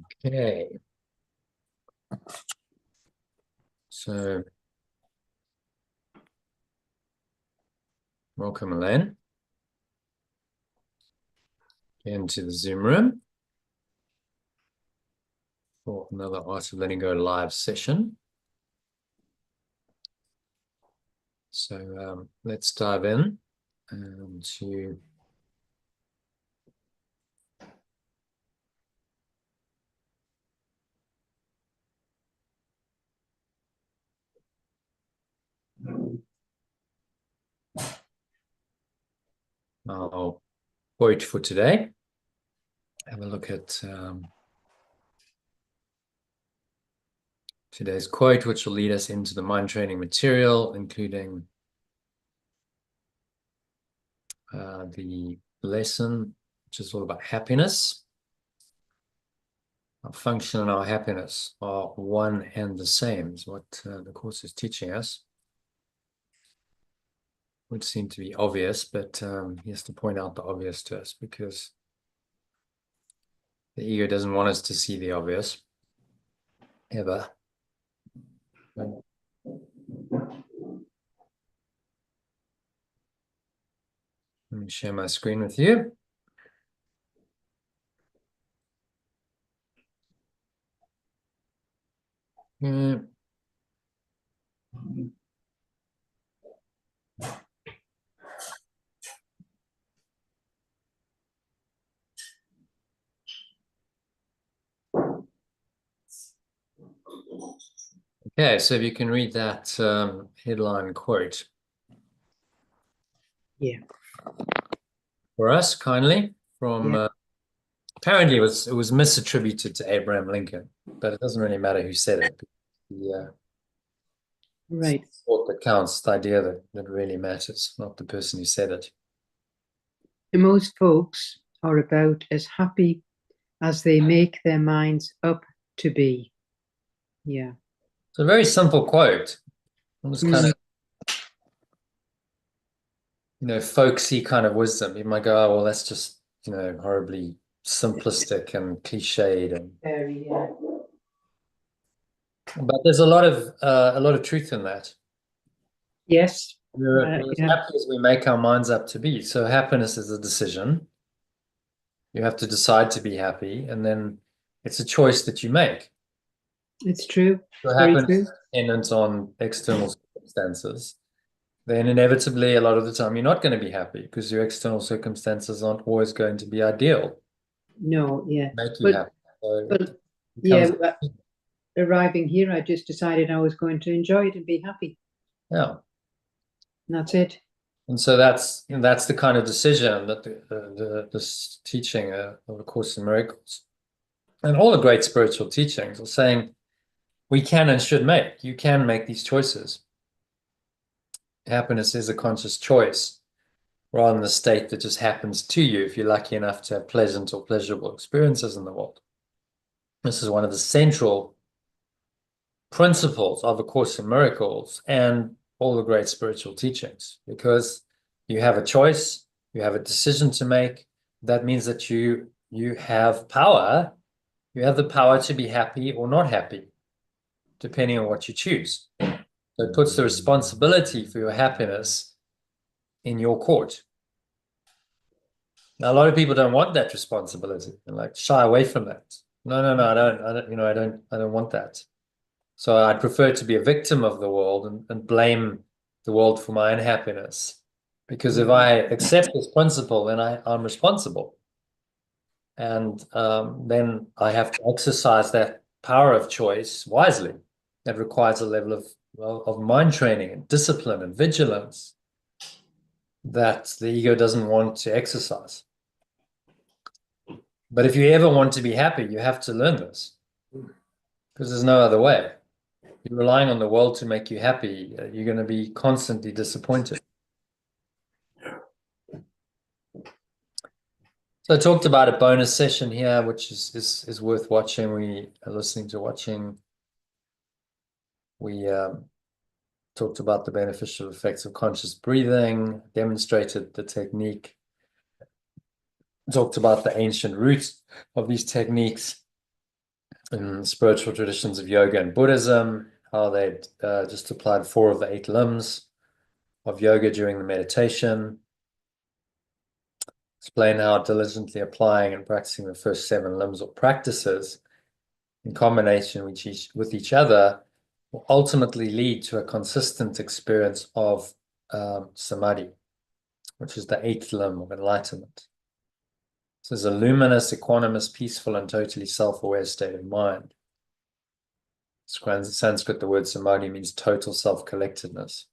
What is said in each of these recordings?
Okay. So, welcome, Elaine, into the Zoom room for another Art of Letting Go live session. So, let's dive in to our quote for today. Have a look at today's quote, which will lead us into the mind training material, including the lesson, which is all about happiness. Our function and our happiness are one and the same, is what the course is teaching us. Would seem to be obvious, but he has to point out the obvious to us because the ego doesn't want us to see the obvious, ever. Let me share my screen with you. Okay, so if you can read that headline quote. Yeah. For us, kindly, from Yeah. apparently it was misattributed to Abraham Lincoln, but it doesn't really matter who said it. Right. It's the thought that counts, the idea that really matters, not the person who said it. And most folks are about as happy as they make their minds up to be. Yeah. It's a very simple quote. Almost kind of, folksy kind of wisdom. You might go, oh, well, that's just, horribly simplistic and cliched. Very, yeah. But there's a lot of truth in that. Yes. We're as Yeah. happy as we make our minds up to be. So happiness is a decision. You have to decide to be happy, and then it's a choice that you make. It's true. So Very happiness true. is dependent on external circumstances. Then inevitably, a lot of the time, you're not going to be happy because your external circumstances aren't always going to be ideal. No, yeah. Make you happy. So But yeah, arriving here, I just decided I was going to enjoy it and be happy. Yeah. And that's it. And so that's the kind of decision that this teaching of A Course in Miracles and all the great spiritual teachings are saying we can and should make. You can make these choices. Happiness is a conscious choice rather than a state that just happens to you if you're lucky enough to have pleasant or pleasurable experiences in the world. This is one of the central principles of A Course in Miracles and all the great spiritual teachings, because you have a choice, you have a decision to make. That means that you have power. You have the power to be happy or not happy, depending on what you choose. So it puts the responsibility for your happiness in your court. Now, a lot of people don't want that responsibility and like shy away from that. No, I don't want that. So I'd prefer to be a victim of the world and blame the world for my unhappiness. Because if I accept this principle, then I'm responsible. And then I have to exercise that power of choice wisely. That requires a level of mind training and discipline and vigilance that the ego doesn't want to exercise. But if you ever want to be happy, you have to learn this because there's no other way. You're relying on the world to make you happy. You're going to be constantly disappointed. So I talked about a bonus session here, which is worth watching. We are listening to watching. We talked about the beneficial effects of conscious breathing, demonstrated the technique, talked about the ancient roots of these techniques. in spiritual traditions of yoga and Buddhism, how they just applied 4 of the 8 limbs of yoga during the meditation. Explain how diligently applying and practicing the first 7 limbs or practices in combination with each other will ultimately lead to a consistent experience of samadhi, which is the 8th limb of enlightenment. So it's a luminous, equanimous, peaceful, and totally self-aware state of mind. In Sanskrit, the word samadhi means total self-collectedness.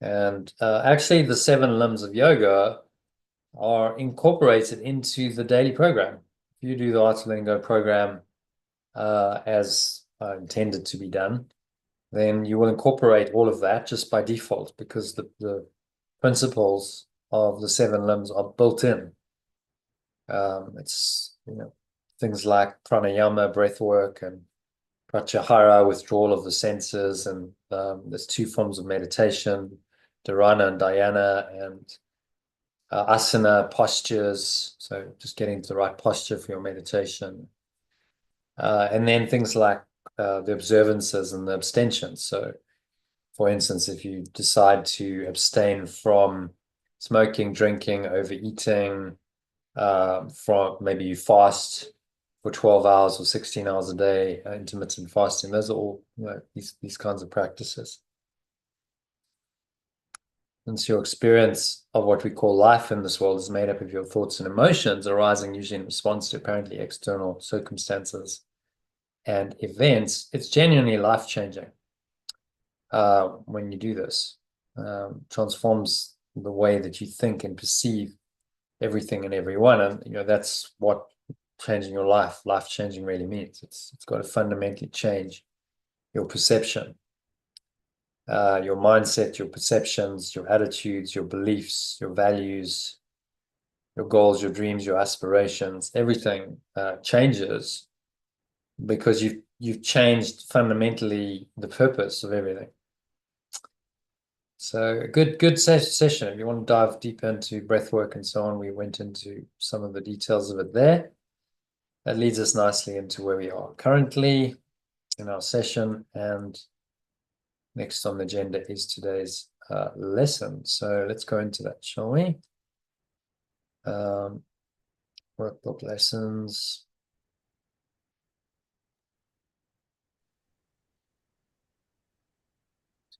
And actually, the 7 limbs of yoga are incorporated into the daily program. If you do the Art of Letting Go program as intended to be done, then you will incorporate all of that just by default, because the principles of the 7 limbs are built in. It's things like pranayama, breath work, and pratyahara, withdrawal of the senses, and there's 2 forms of meditation, dharana and dhyana, and asana, postures, so just getting to the right posture for your meditation. And then things like the observances and the abstentions. So, for instance, if you decide to abstain from smoking, drinking, overeating, from maybe you fast for 12 hours or 16 hours a day, intermittent fasting, those are all these kinds of practices. Since your experience of what we call life in this world is made up of your thoughts and emotions arising usually in response to apparently external circumstances and events, it's genuinely life-changing when you do this. Transforms the way that you think and perceive everything and everyone, and that's what changing your life-changing really means. It's got to fundamentally change your perception, your mindset, your perceptions, your attitudes, your beliefs, your values, your goals, your dreams, your aspirations. Everything changes because you've changed fundamentally the purpose of everything. So a good session. If you want to dive deep into breath work and so on, we went into some of the details of it there. That leads us nicely into where we are currently in our session, and next on the agenda is today's lesson. So let's go into that, shall we? Workbook lessons.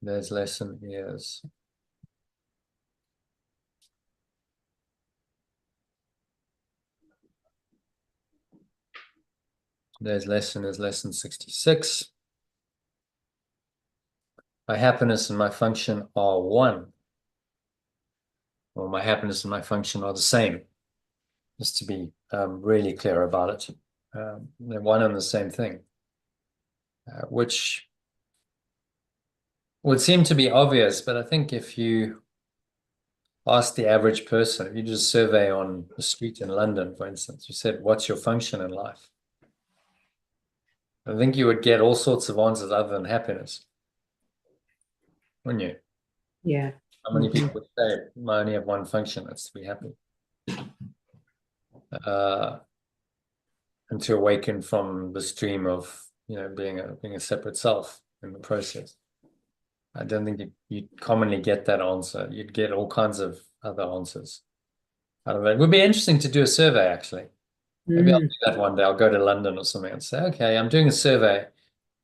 Today's lesson is lesson 66. My happiness and my function are one. Or my happiness and my function are the same. Just to be really clear about it. They're one and the same thing. Which would seem to be obvious, but I think if you ask the average person, if you did a survey on the street in London, for instance, you said, what's your function in life? I think you would get all sorts of answers other than happiness, wouldn't you? Yeah. How many people would say, I only have one function, that's to be happy? And to awaken from the stream of, being a separate self in the process. I don't think you'd commonly get that answer. You'd get all kinds of other answers out of it. It would be interesting to do a survey, actually. Maybe I'll do that one day. I'll go to London or something and say, okay, I'm doing a survey.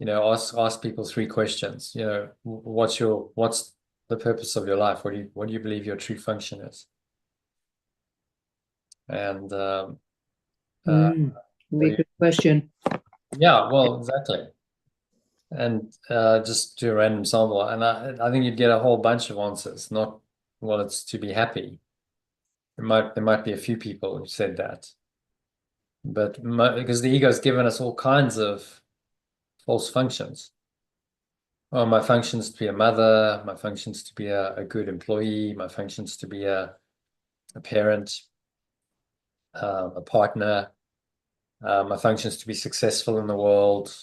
Ask people 3 questions. What's the purpose of your life? What do you believe your true function is? And Good question. Yeah, well, exactly. And just do a random sample, and I think you'd get a whole bunch of answers. Not, well, it's to be happy. There might be a few people who said that, but because the ego's given us all kinds of false functions. Oh, my function's to be a mother. My function's to be a good employee. My function's to be a parent, a partner. My function's to be successful in the world.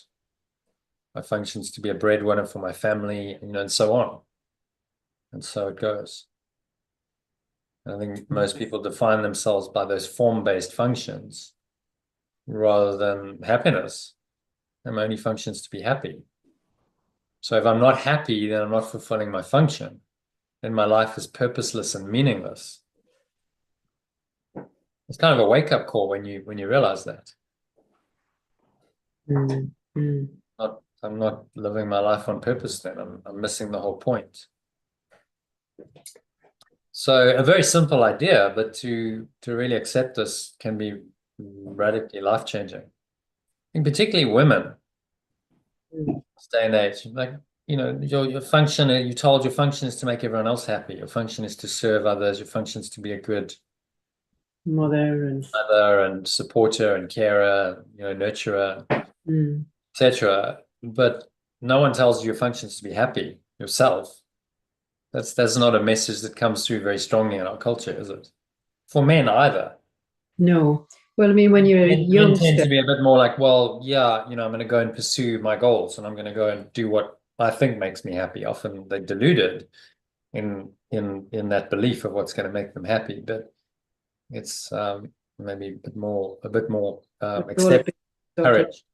My function's to be a breadwinner for my family, and so on. And so it goes. I think most people define themselves by those form-based functions, rather than happiness. And my only function is to be happy. So if I'm not happy, then I'm not fulfilling my function. Then my life is purposeless and meaningless. It's kind of a wake-up call when you realize that. I'm not living my life on purpose then. I'm missing the whole point. So a very simple idea, but to really accept this can be radically life-changing. And particularly women, this day and age. Like, your function, you told your function is to make everyone else happy. Your function is to serve others. Your function is to be a good Mother and supporter and carer, nurturer, etc. But no one tells you your function is to be happy yourself. That's not a message that comes through very strongly in our culture, is it? For men either. No. Well, I mean, when you're a Men tend youngster, to be a bit more like, well, yeah, I'm going to go and pursue my goals, and I'm going to go and do what I think makes me happy. Often they're deluded in that belief of what's going to make them happy, but it's maybe a bit more it's all a bit sort of, courage.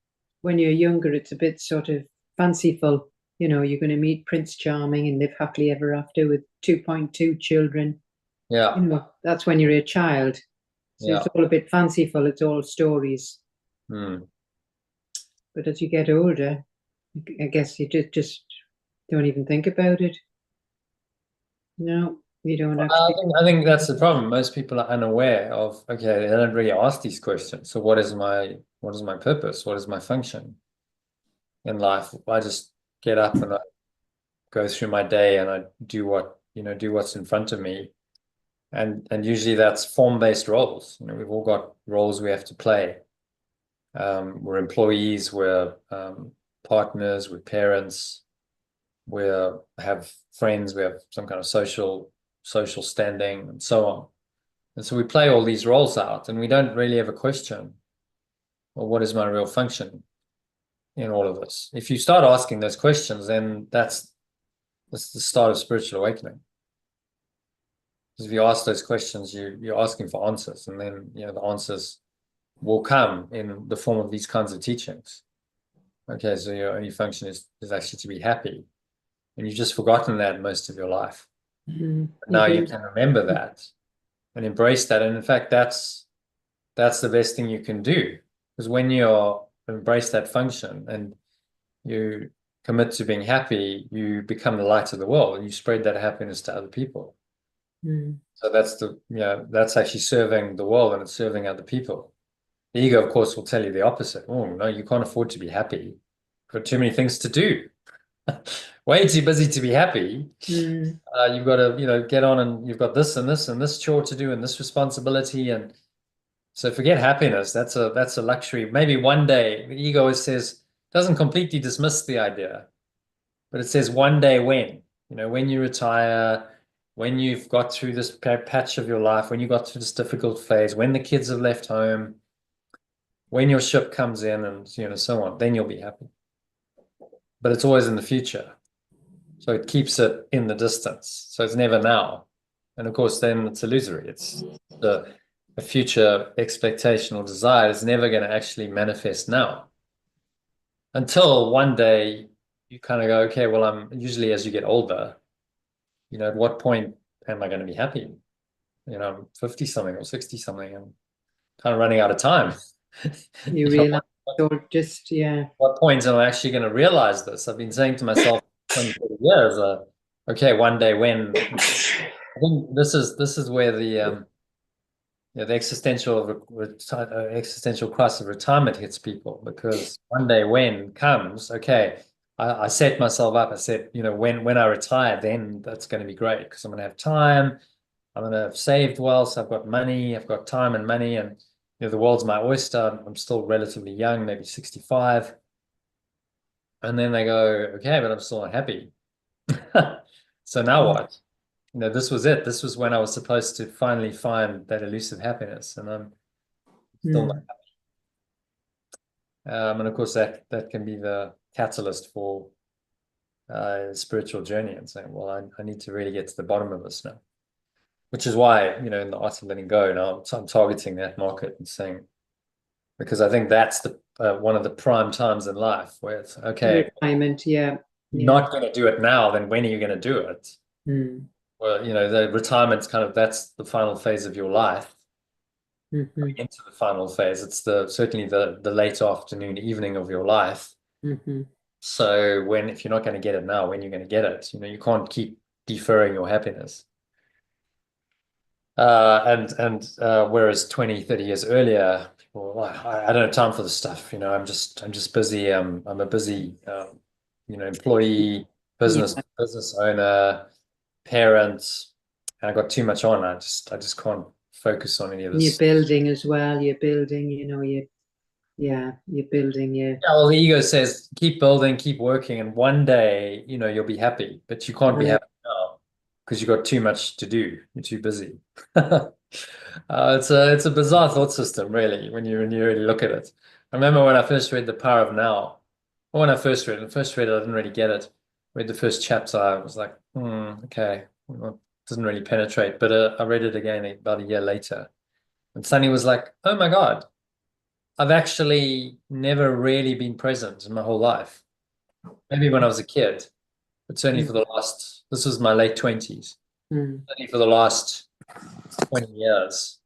when you're younger, it's a bit sort of fanciful. You're going to meet Prince Charming and live happily ever after with 2.2 children. Yeah, That's when you're a child. So yeah. it's all a bit fanciful. It's all stories. Hmm. But as you get older, I guess you just don't even think about it. No, you don't actually. I think that's the problem. Most people are unaware of, okay, they don't really ask these questions. So what is my purpose? What is my function in life? I just get up and I go through my day and I do what's in front of me. And usually that's form-based roles. We've all got roles we have to play. We're employees, we're partners, we're parents, we have friends, we have some kind of social standing, and so on. And so we play all these roles out, and we don't really have a question, well, what is my real function in all of this? If you start asking those questions, then that's the start of spiritual awakening. Because if you ask those questions, you're asking for answers, and then the answers will come in the form of these kinds of teachings. Okay, so your only function is actually to be happy. And you've just forgotten that most of your life. Now you can remember that and embrace that. And in fact, that's the best thing you can do. Because when you embrace that function and you commit to being happy, you become the light of the world and you spread that happiness to other people. So that's actually serving the world and it's serving other people. The ego, of course, will tell you the opposite. Oh, no, you can't afford to be happy. You've got too many things to do. Way too busy to be happy. You've got to, get on and you've got this and this and this chore to do and this responsibility. And so forget happiness. That's a luxury. Maybe one day the ego always says, doesn't completely dismiss the idea, but it says one day when you retire, when you've got through this patch of your life, when you got through this difficult phase, when the kids have left home, when your ship comes in and so on, then you'll be happy. But it's always in the future. So it keeps it in the distance. So it's never now. And of course, then it's illusory. It's a future expectation or desire is never going to actually manifest now. Until one day you kind of go, okay, well, I'm usually as you get older, at what point am I going to be happy? I'm 50 something or 60 something and kind of running out of time. You realize, or just, what point am I actually going to realize this? I've been saying to myself 20, 30 years, okay, one day when I think this is where the existential crisis of retirement hits people, because one day when comes, okay, I set myself up. I said, when I retire, then that's going to be great because I'm going to have time. I'm going to have saved well, so I've got money, I've got time and money, and the world's my oyster. I'm still relatively young, maybe 65. And then they go, okay, but I'm still not happy. So now what? This was it. This was when I was supposed to finally find that elusive happiness, and I'm still not happy. And of course, that can be the catalyst for spiritual journey and saying, well, I need to really get to the bottom of this now. Which is why, in the art of letting go, now I'm targeting that market and saying, because I think that's the one of the prime times in life where it's okay, Retirement, yeah. you're Yeah. not going to do it now, then when are you going to do it? Mm. Well, the retirement's kind of that's the final phase of your life. Mm-hmm. Into the final phase, it's certainly the late afternoon, evening of your life. Mm-hmm. So if you're not going to get it now, when you're going to get it, you can't keep deferring your happiness. And whereas 20, 30 years earlier, people were like, I don't have time for this stuff. I'm just busy. I'm a busy, employee, Yeah. business owner, parent, and I got too much on. I just can't focus on any of You're this. building as well. You're building, you're building Yeah, well, the ego says keep building, keep working, and one day, you'll be happy, but you can't be uh, happy now because you've got too much to do. You're too busy. It's a bizarre thought system, really, when you really look at it. I remember when I first read The Power of Now. Well, when I first read it, I didn't really get it. Read the first chapter, I was like, okay, well, it doesn't really penetrate. But I read it again about a year later, and suddenly was like, oh my God, I've actually never really been present in my whole life. Maybe when I was a kid, but certainly mm, for the last, this was my late 20s, mm, certainly for the last 20 years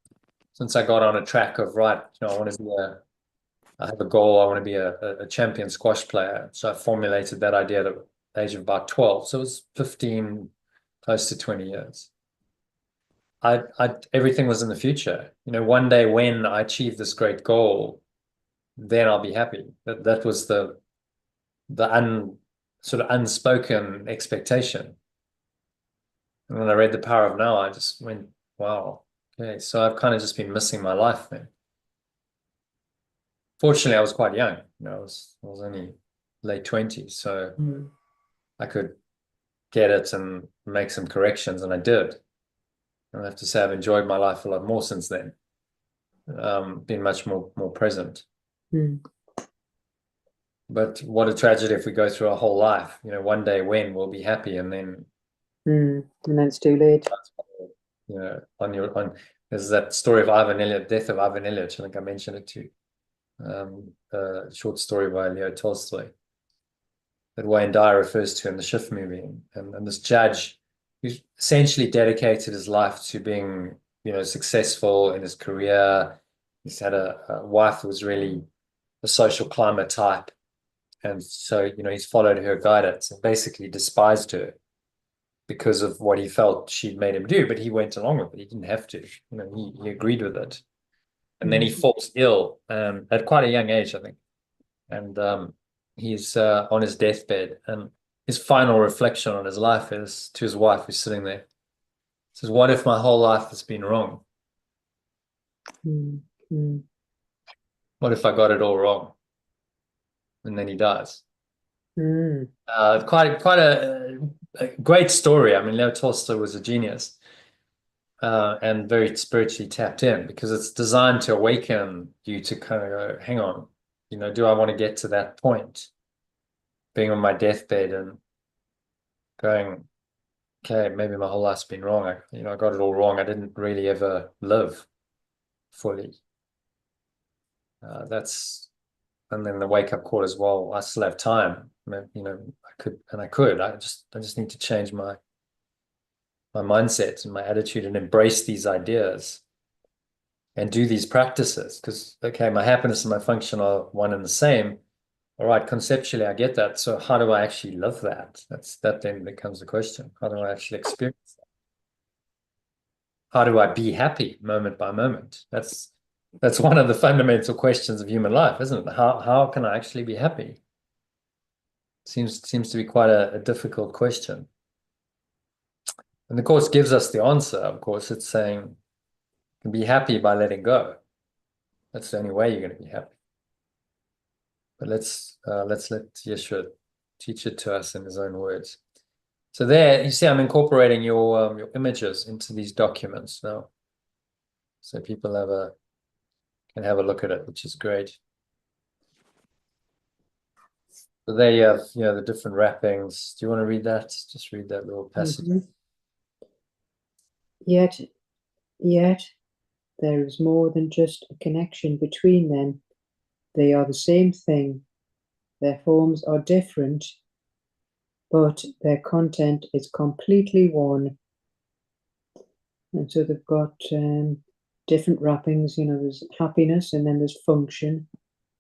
since I got on a track of, right, I have a goal, I want to be a champion squash player. So I formulated that idea at the age of about 12. So it was 15, close to 20 years. Everything was in the future. One day when I achieve this great goal, then I'll be happy. That was the sort of unspoken expectation. And when I read The Power of Now, I just went, wow, okay, so I've kind of just been missing my life then. Fortunately, I was quite young. I was only late 20s, so mm, I could get it and make some corrections, and I did. And I have to say I've enjoyed my life a lot more since then. Been much more present. mm, But what a tragedy if we go through our whole life. One day when we'll be happy, and then And then it's too late. there's that story of Ivan Ilyich, death of Ivan Ilyich. I think I mentioned it too. A short story by Leo Tolstoy that Wayne Dyer refers to in the Shift movie, and this judge who essentially dedicated his life to being, successful in his career. He's had a wife who was really a social climber type, and so he's followed her guidance and basically despised her because of what he felt she'd made him do, but he went along with it. He didn't have to. He agreed with it. And then he Mm, falls ill at quite a young age, I think. And he's on his deathbed. And his final reflection on his life is to his wife who's sitting there. He says, what if my whole life has been wrong? mm, mm, What if I got it all wrong? And then he dies. mm, Quite a great story. I mean, Leo Tolstoy was a genius. And very spiritually tapped in because it's designed to awaken you to kind of go, hang on, do I want to get to that point? Being on my deathbed and going, okay, maybe my whole life's been wrong. I got it all wrong. I didn't really ever live fully. And then the wake up call as well. I still have time. I could. I just need to change my mindset and my attitude and embrace these ideas and do these practices because, okay, my happiness and my function are one and the same. All right, conceptually, I get that. So how do I actually live that? That then becomes the question. How do I actually experience that? How do I be happy moment by moment? That's one of the fundamental questions of human life, isn't it? How can I actually be happy? Seems to be quite a difficult question. And the course gives us the answer. Of course, it's saying you can be happy by letting go. That's the only way you're going to be happy. But let's let Yeshua teach it to us in his own words. So there, you see, I'm incorporating your images into these documents now, so people can have a look at it, which is great. So there you have, the different wrappings. Do you want to read that? Just read that little passage. mhm. Yet there is more than just a connection between them. They are the same thing. Their forms are different, but their content is completely one. And so they've got different wrappings. There's happiness, and then there's function,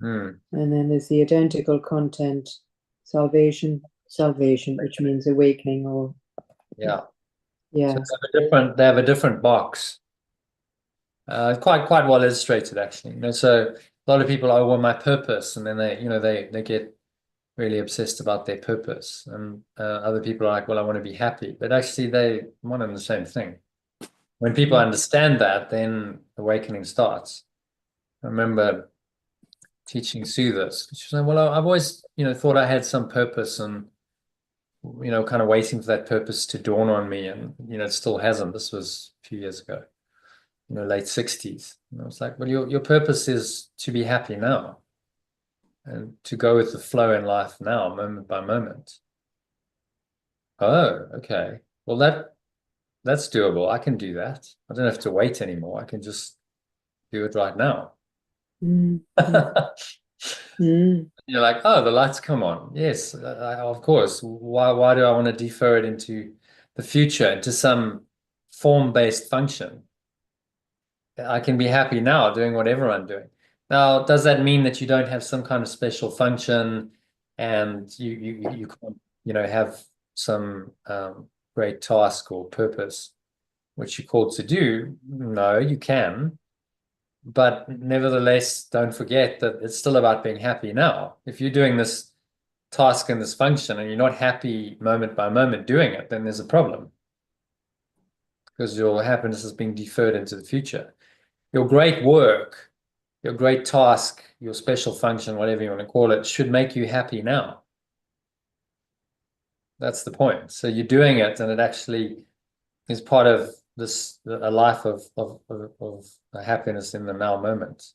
Mm. and then there's the identical content, salvation, which means awakening, or Yeah. So yeah. they have a different box. Quite well illustrated, actually. So a lot of people are, well, my purpose, and then they get really obsessed about their purpose, and other people are like, well, I want to be happy, but actually they one and the same thing. When people understand that, then awakening starts. I remember teaching Sue this. She was like, well, I've always thought I had some purpose, and kind of waiting for that purpose to dawn on me, and it still hasn't. This was a few years ago. Late 60s. And I was like, well, your purpose is to be happy now and to go with the flow in life now, moment by moment. Oh, okay. Well, that's doable. I can do that. I don't have to wait anymore. I can just do it right now. Mm. Mm. You're like, oh, the lights come on. Yes, of course. Why do I want to defer it into the future, into some form-based function? I can be happy now doing whatever I'm doing. Now, does that mean that you don't have some kind of special function, and you can't, have some great task or purpose which you're called to do? No, you can. But nevertheless, don't forget that it's still about being happy now. If you're doing this task and this function and you're not happy moment by moment doing it, then there's a problem, because your happiness is being deferred into the future. Your great work, your great task, your special function, whatever you want to call it, should make you happy now. That's the point. So you're doing it, and it actually is part of a life of happiness in the now moment.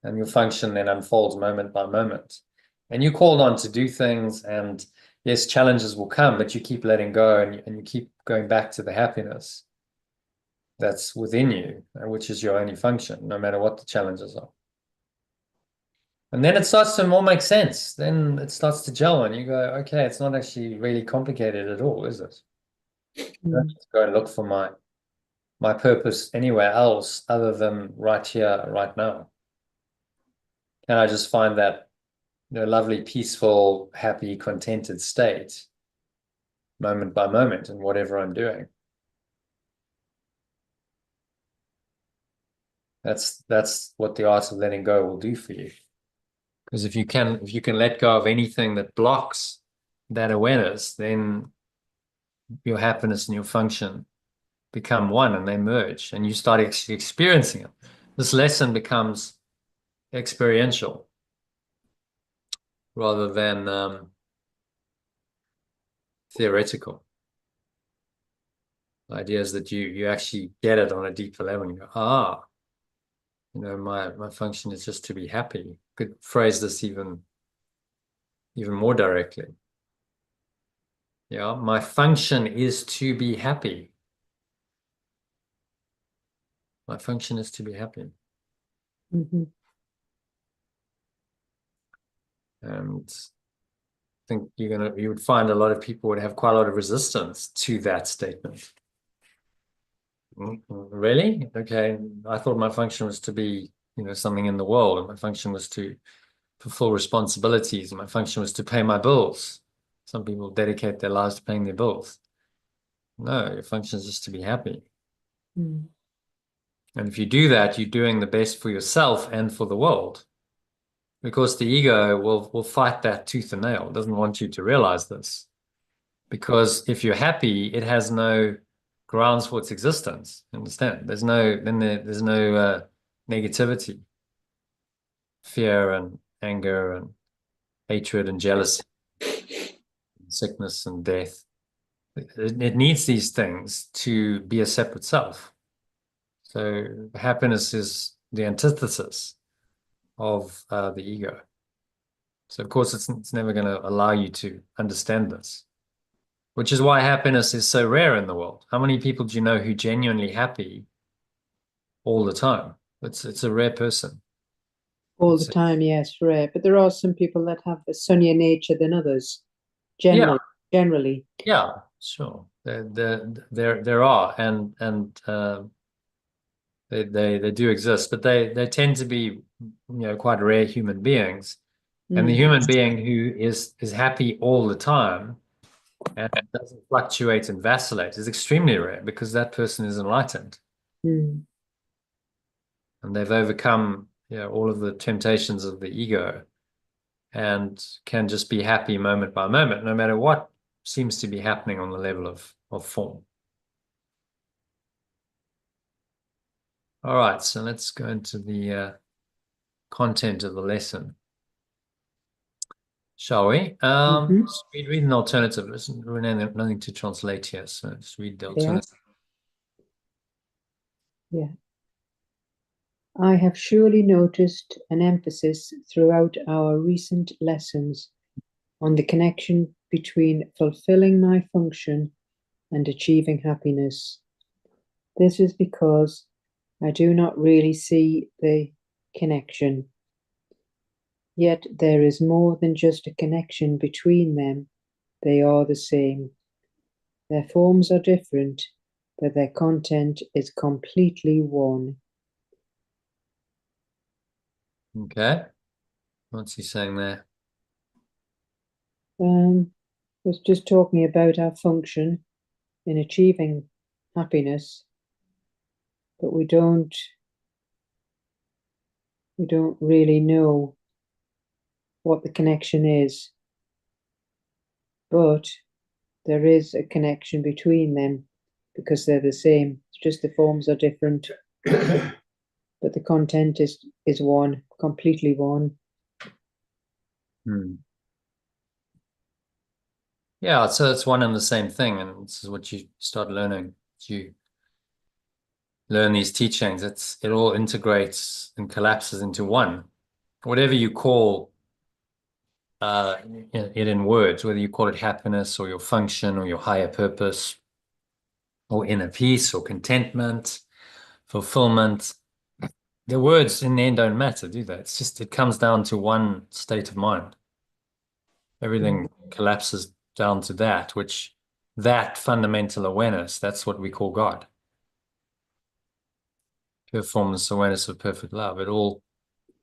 And your function then unfolds moment by moment. And you're called on to do things, and yes, challenges will come, but you keep letting go, and you keep going back to the happiness that's within you, which is your only function, no matter what the challenges are. And then it starts to more make sense. Then it starts to gel, and you go, okay, it's not actually really complicated at all, is it? I don't just go and look for my purpose anywhere else other than right here, right now. Can I just find that lovely, peaceful, happy, contented state moment by moment in whatever I'm doing? That's what the art of letting go will do for you. Because if you can let go of anything that blocks that awareness, then your happiness and your function become one, and they merge, and you start actually experiencing it. This lesson becomes experiential rather than theoretical. The idea is that you actually get it on a deeper level, and you go, my function is just to be happy. Could phrase this even more directly. Yeah, my function is to be happy. My function is to be happy. Mm-hmm. And I think you would find a lot of people would have quite a lot of resistance to that statement. Really? Okay. I thought my function was to be, something in the world, and my function was to fulfill responsibilities, and my function was to pay my bills. Some people dedicate their lives to paying their bills. No, your function is just to be happy. Mm. And if you do that, you're doing the best for yourself and for the world. Because the ego will fight that tooth and nail. It doesn't want you to realize this. Because if you're happy, it has no grounds for its existence. Understand? There's no negativity, fear and anger and hatred and jealousy, sickness and death. It needs these things to be a separate self. So happiness is the antithesis of the ego. So of course it's never going to allow you to understand this, which is why happiness is so rare in the world. How many people do you know who are genuinely happy all the time? It's a rare person. All the time, yes, rare. But there are some people that have a sunnier nature than others. Yeah, Generally. yeah, sure. There are, and they do exist, but they tend to be, quite rare human beings. And the human being who is happy all the time and doesn't fluctuate and vacillate is extremely rare, because that person is enlightened Mm. and they've overcome, all of the temptations of the ego, and can just be happy moment by moment, no matter what seems to be happening on the level of form. All right, so let's go into the content of the lesson, shall we? Just read an alternative. There's nothing to translate here, so just read the alternative. Yeah. I have surely noticed an emphasis throughout our recent lessons on the connection between fulfilling my function and achieving happiness. This is because I do not really see the connection. Yet there is more than just a connection between them. They are the same. Their forms are different, but their content is completely one. Okay. What's he saying there? Was just talking about our function in achieving happiness, but we don't really know what the connection is. But there is a connection between them because they're the same. It's just the forms are different, but the content is one, completely one. Yeah, so it's one and the same thing, and this is what you start learning. You learn these teachings, it all integrates and collapses into one. Whatever you call it in words, whether you call it happiness or your function or your higher purpose or inner peace or contentment, fulfillment, the words in the end don't matter, do they? It's just, it comes down to one state of mind. Everything collapses down to that, that fundamental awareness, that's what we call God. Pure formless awareness of perfect love. It all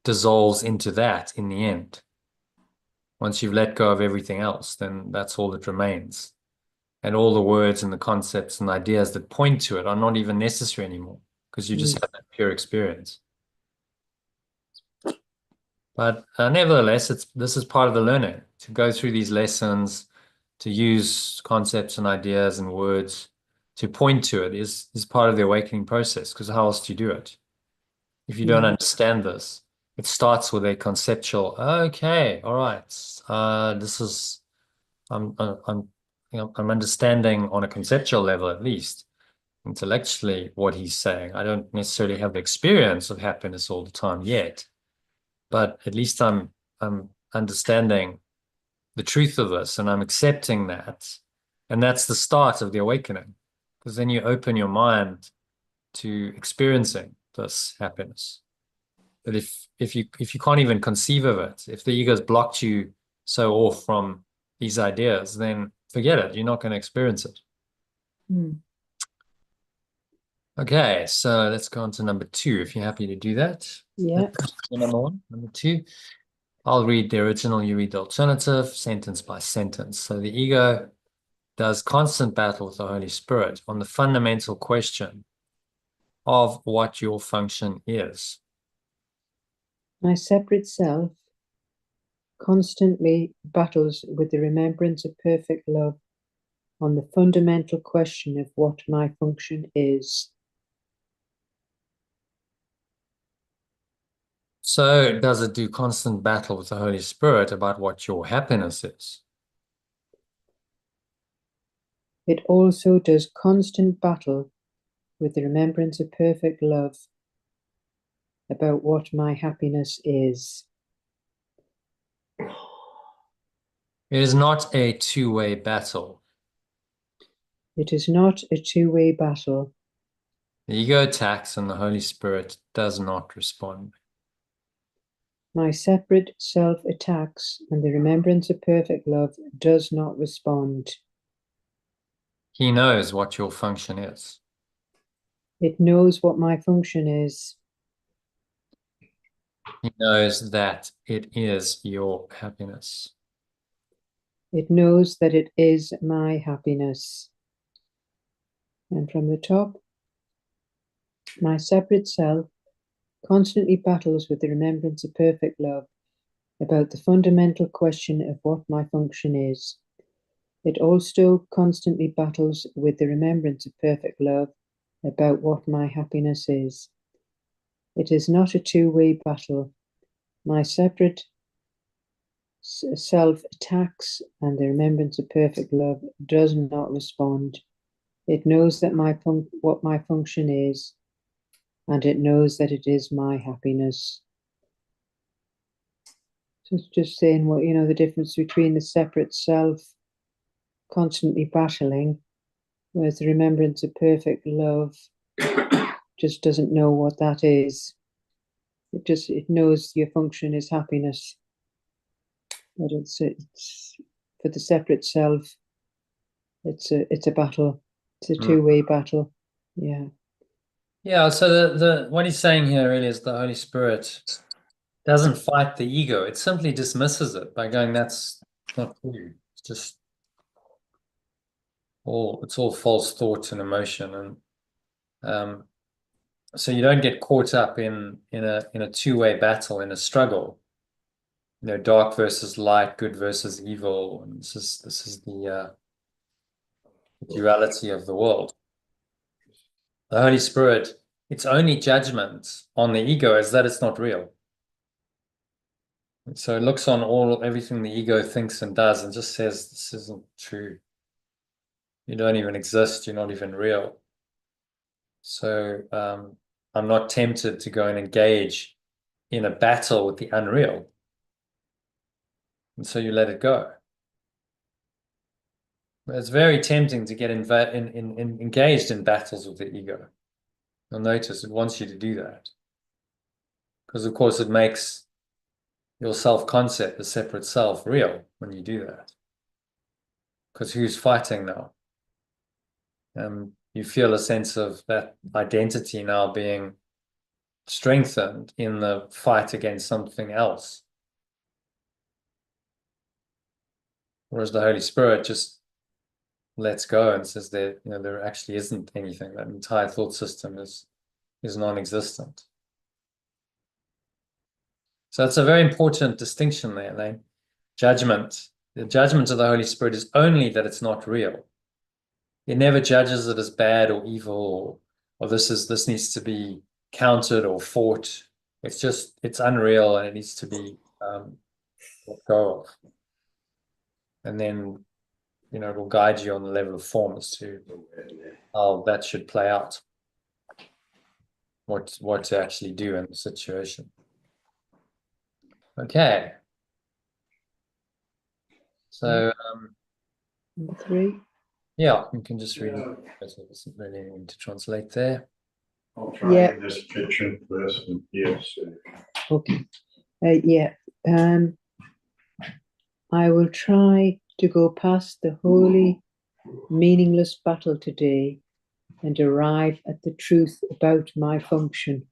dissolves into that in the end. Once you've let go of everything else, then that's all that remains. And all the words and the concepts and ideas that point to it are not even necessary anymore, because you just have that pure experience. But nevertheless, this is part of the learning, to go through these lessons, to use concepts and ideas and words to point to it is part of the awakening process, because how else do you do it? If you don't understand this, it starts with a conceptual, okay, all right, this is, I'm understanding on a conceptual level, at least intellectually, what he's saying. I don't necessarily have the experience of happiness all the time yet, but at least I'm understanding the truth of this, and I'm accepting that. And that's the start of the awakening, because then you open your mind to experiencing this happiness. But if you can't even conceive of it, if the ego's blocked you so off from these ideas, then forget it. You're not going to experience it. Okay, so let's go on to number 2, if you're happy to do that. Yeah. Number 1, number 2. I'll read the original, you read the alternative, sentence by sentence. So the ego does constant battle with the Holy Spirit on the fundamental question of what your function is. My separate self constantly battles with the remembrance of perfect love on the fundamental question of what my function is. So does it do constant battle with the Holy Spirit about what your happiness is? It also does constant battle with the remembrance of perfect love about what my happiness is. It is not a two-way battle. It is not a two-way battle. The ego attacks and the Holy Spirit does not respond. My separate self attacks, and the remembrance of perfect love does not respond. He knows what your function is. It knows what my function is. He knows that it is your happiness. It knows that it is my happiness. And from the top, my separate self constantly battles with the remembrance of perfect love about the fundamental question of what my function is. It also constantly battles with the remembrance of perfect love about what my happiness is. It is not a two-way battle. My separate self attacks, and the remembrance of perfect love does not respond. It knows that what my function is, and it knows that it is my happiness. So it's just saying what, the difference between the separate self constantly battling, whereas the remembrance of perfect love just doesn't know what that is. It knows your function is happiness, but it's for the separate self. It's a battle. It's a two-way battle. Yeah. Yeah, so the what he's saying here really is the Holy Spirit doesn't fight the ego. It simply dismisses it by going, that's not true. It's just all false thought and emotion. And so you don't get caught up in a two-way battle, in a struggle. Dark versus light, good versus evil. And this is the duality of the world. The Holy Spirit, its only judgment on the ego is that it's not real. And so it looks on everything the ego thinks and does and just says, this isn't true. You don't even exist. You're not even real. So I'm not tempted to go and engage in a battle with the unreal. And so you let it go. It's very tempting to get engaged in battles with the ego. You'll notice it wants you to do that. Because, of course, it makes your self-concept, the separate self, real when you do that. Because who's fighting now? You feel a sense of that identity now being strengthened in the fight against something else. Whereas the Holy Spirit just lets go and says there actually isn't anything. That entire thought system is non-existent. So it's a very important distinction there, Elaine. Judgment. The judgment of the Holy Spirit is only that it's not real. It never judges it as bad or evil or this needs to be countered or fought. It's unreal and it needs to be let go of. And then it will guide you on the level of form as to how that should play out. What to actually do in the situation. Okay. So Number 3. yeah, you can just read it. There's really anything to translate there. I'll try in this kitchen first and yes. Okay. Yeah. I will try to go past the holy, meaningless battle today and arrive at the truth about my function.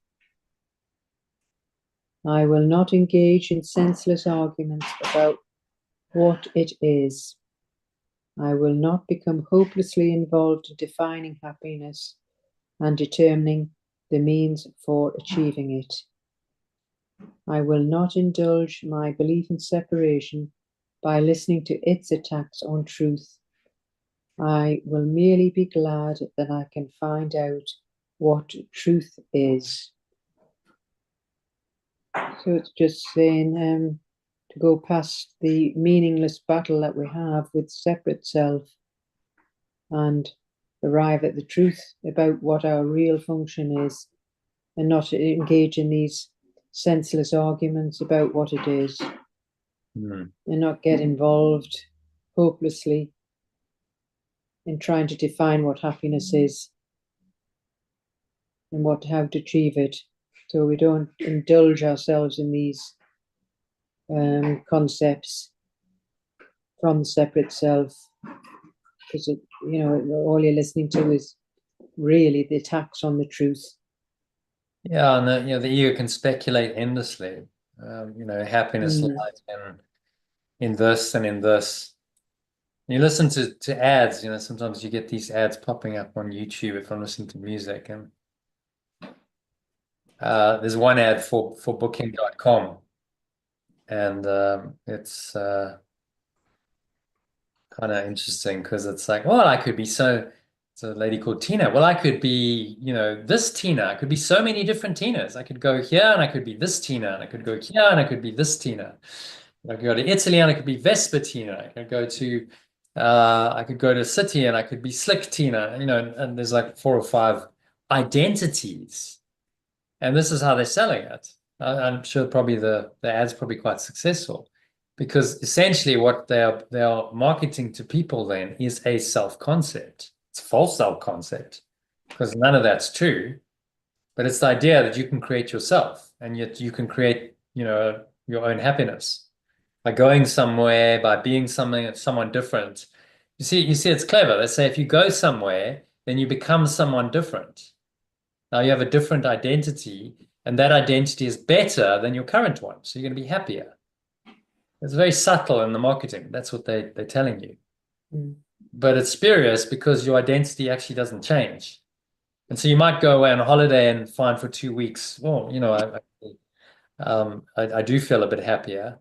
I will not engage in senseless arguments about what it is. I will not become hopelessly involved in defining happiness and determining the means for achieving it. I will not indulge my belief in separation by listening to its attacks on truth. I will merely be glad that I can find out what truth is. So it's just saying to go past the meaningless battle that we have with separate self and arrive at the truth about what our real function is and not engage in these senseless arguments about what it is and not get involved hopelessly in trying to define what happiness is and how to achieve it. So we don't indulge ourselves in these concepts from the separate self, because all you're listening to is really the attacks on the truth. Yeah, and the ego can speculate endlessly. Happiness lies in this and in this. You listen to ads, sometimes you get these ads popping up on YouTube if I'm listening to music, and there's one ad for booking.com, and it's kind of interesting because it's like, well, I could be it's a lady called Tina. Well, I could be, this Tina. I could be so many different Tinas. I could go here and I could be this Tina, and I could go here and I could be this Tina. I could go to Italy and I could be Vespa Tina. I could go to City and I could be Slick Tina. And there's like 4 or 5 identities, and this is how they're selling it. I'm sure probably the ad's probably quite successful, because essentially what they are marketing to people then is a self-concept. It's a false self-concept, because none of that's true, but it's the idea that you can create yourself, and yet you can create, your own happiness by going somewhere, by being someone different. You see, it's clever. They say if you go somewhere, then you become someone different. Now you have a different identity, and that identity is better than your current one. So you're going to be happier. It's very subtle in the marketing. That's what they're telling you. But it's spurious because your identity actually doesn't change. And so you might go away on a holiday and find for 2 weeks, well, I do feel a bit happier.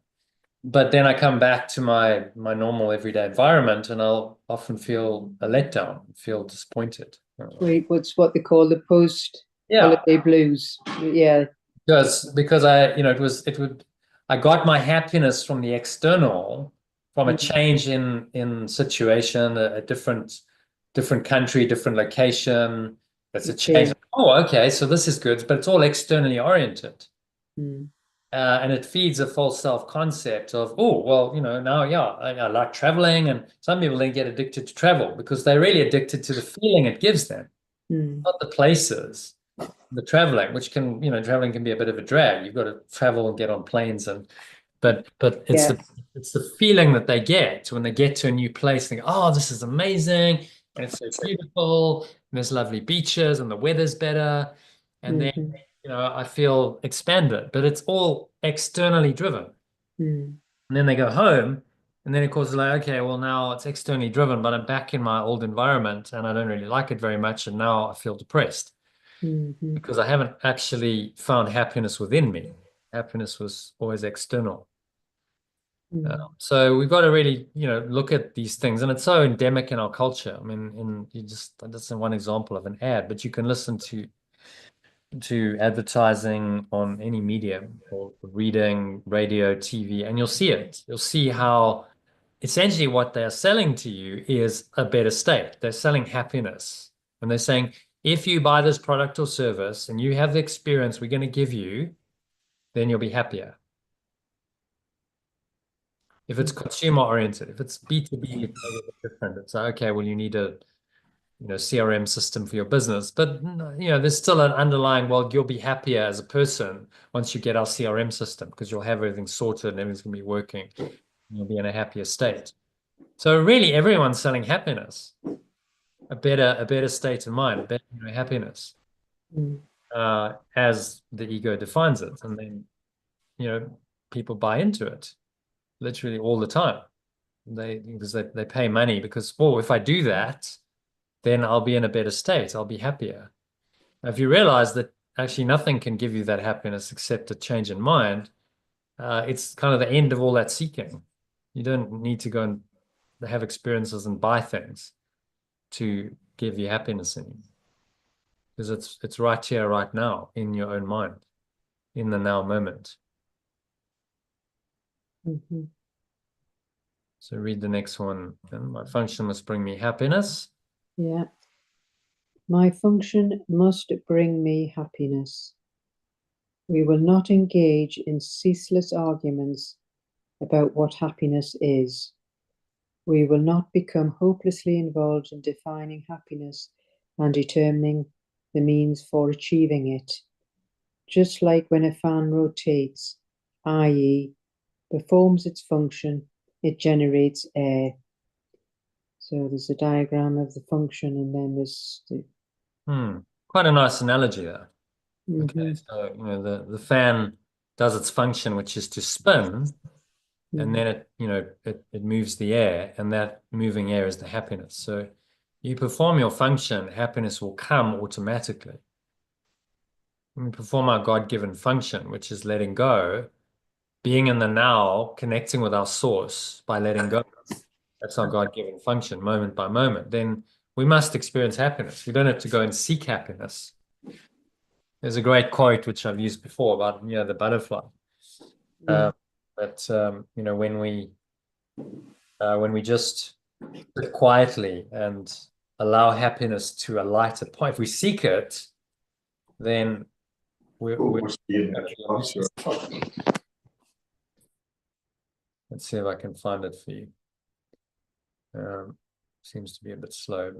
But then I come back to my normal everyday environment, and I'll often feel a letdown, feel disappointed. What's what they call the post-holiday blues. Yeah. Because I got my happiness from the external, from a change in situation, a different country, different location. That's a change. Oh, okay, so this is good, but it's all externally oriented. And it feeds a false self-concept of, oh, well, now, I like traveling. And some people then get addicted to travel because they're really addicted to the feeling it gives them, not the places, the traveling, which can, traveling can be a bit of a drag. You've got to travel and get on planes, but it's the feeling that they get when they get to a new place. They go, oh, this is amazing, and it's so beautiful, and there's lovely beaches, and the weather's better, and then I feel expanded, but it's all externally driven. And then they go home, and then of course they're like, okay, well now it's externally driven, but I'm back in my old environment and I don't really like it very much, and now I feel depressed because I haven't actually found happiness within me. Happiness was always external. So we've got to really, look at these things, and it's so endemic in our culture. I mean, that's one example of an ad, but you can listen to advertising on any medium, or reading, radio, TV, and you'll see it. You'll see how essentially what they're selling to you is a better state. They're selling happiness. And they're saying, if you buy this product or service and you have the experience we're going to give you, then you'll be happier. If it's consumer oriented, if it's B2B, it's a bit different. It's like, okay, well, you need a CRM system for your business. But, there's still an underlying, well, you'll be happier as a person once you get our CRM system, because you'll have everything sorted and everything's going to be working. You'll be in a happier state. So really everyone's selling happiness, a better state of mind, a better happiness, as the ego defines it. And then, people buy into it literally all the time. Because they pay money because, oh, if I do that, then I'll be in a better state. I'll be happier. If you realize that actually nothing can give you that happiness except a change in mind, it's kind of the end of all that seeking. You don't need to go and have experiences and buy things to give you happiness in you, because it's right here, right now, in your own mind, in the now moment. So read the next one. My function must bring me happiness. Yeah. My function must bring me happiness. We will not engage in ceaseless arguments about what happiness is. We will not become hopelessly involved in defining happiness and determining the means for achieving it. Just like when a fan rotates, i.e., performs its function, it generates air. So there's a diagram of the function, and then there's the Quite a nice analogy there. Okay, Mhm. so you know the fan does its function, which is to spin, and then it moves the air, and that moving air is the happiness. So you perform your function, happiness will come automatically. When we perform our God-given function, which is letting go, being in the now, connecting with our source by letting go. That's our God-given function, moment by moment. Then we must experience happiness. We don't have to go and seek happiness. There's a great quote which I've used before about the butterfly. But when we just sit quietly and allow happiness to alight upon, if we seek it, then we're Let's see if I can find it for you. Seems to be a bit slow,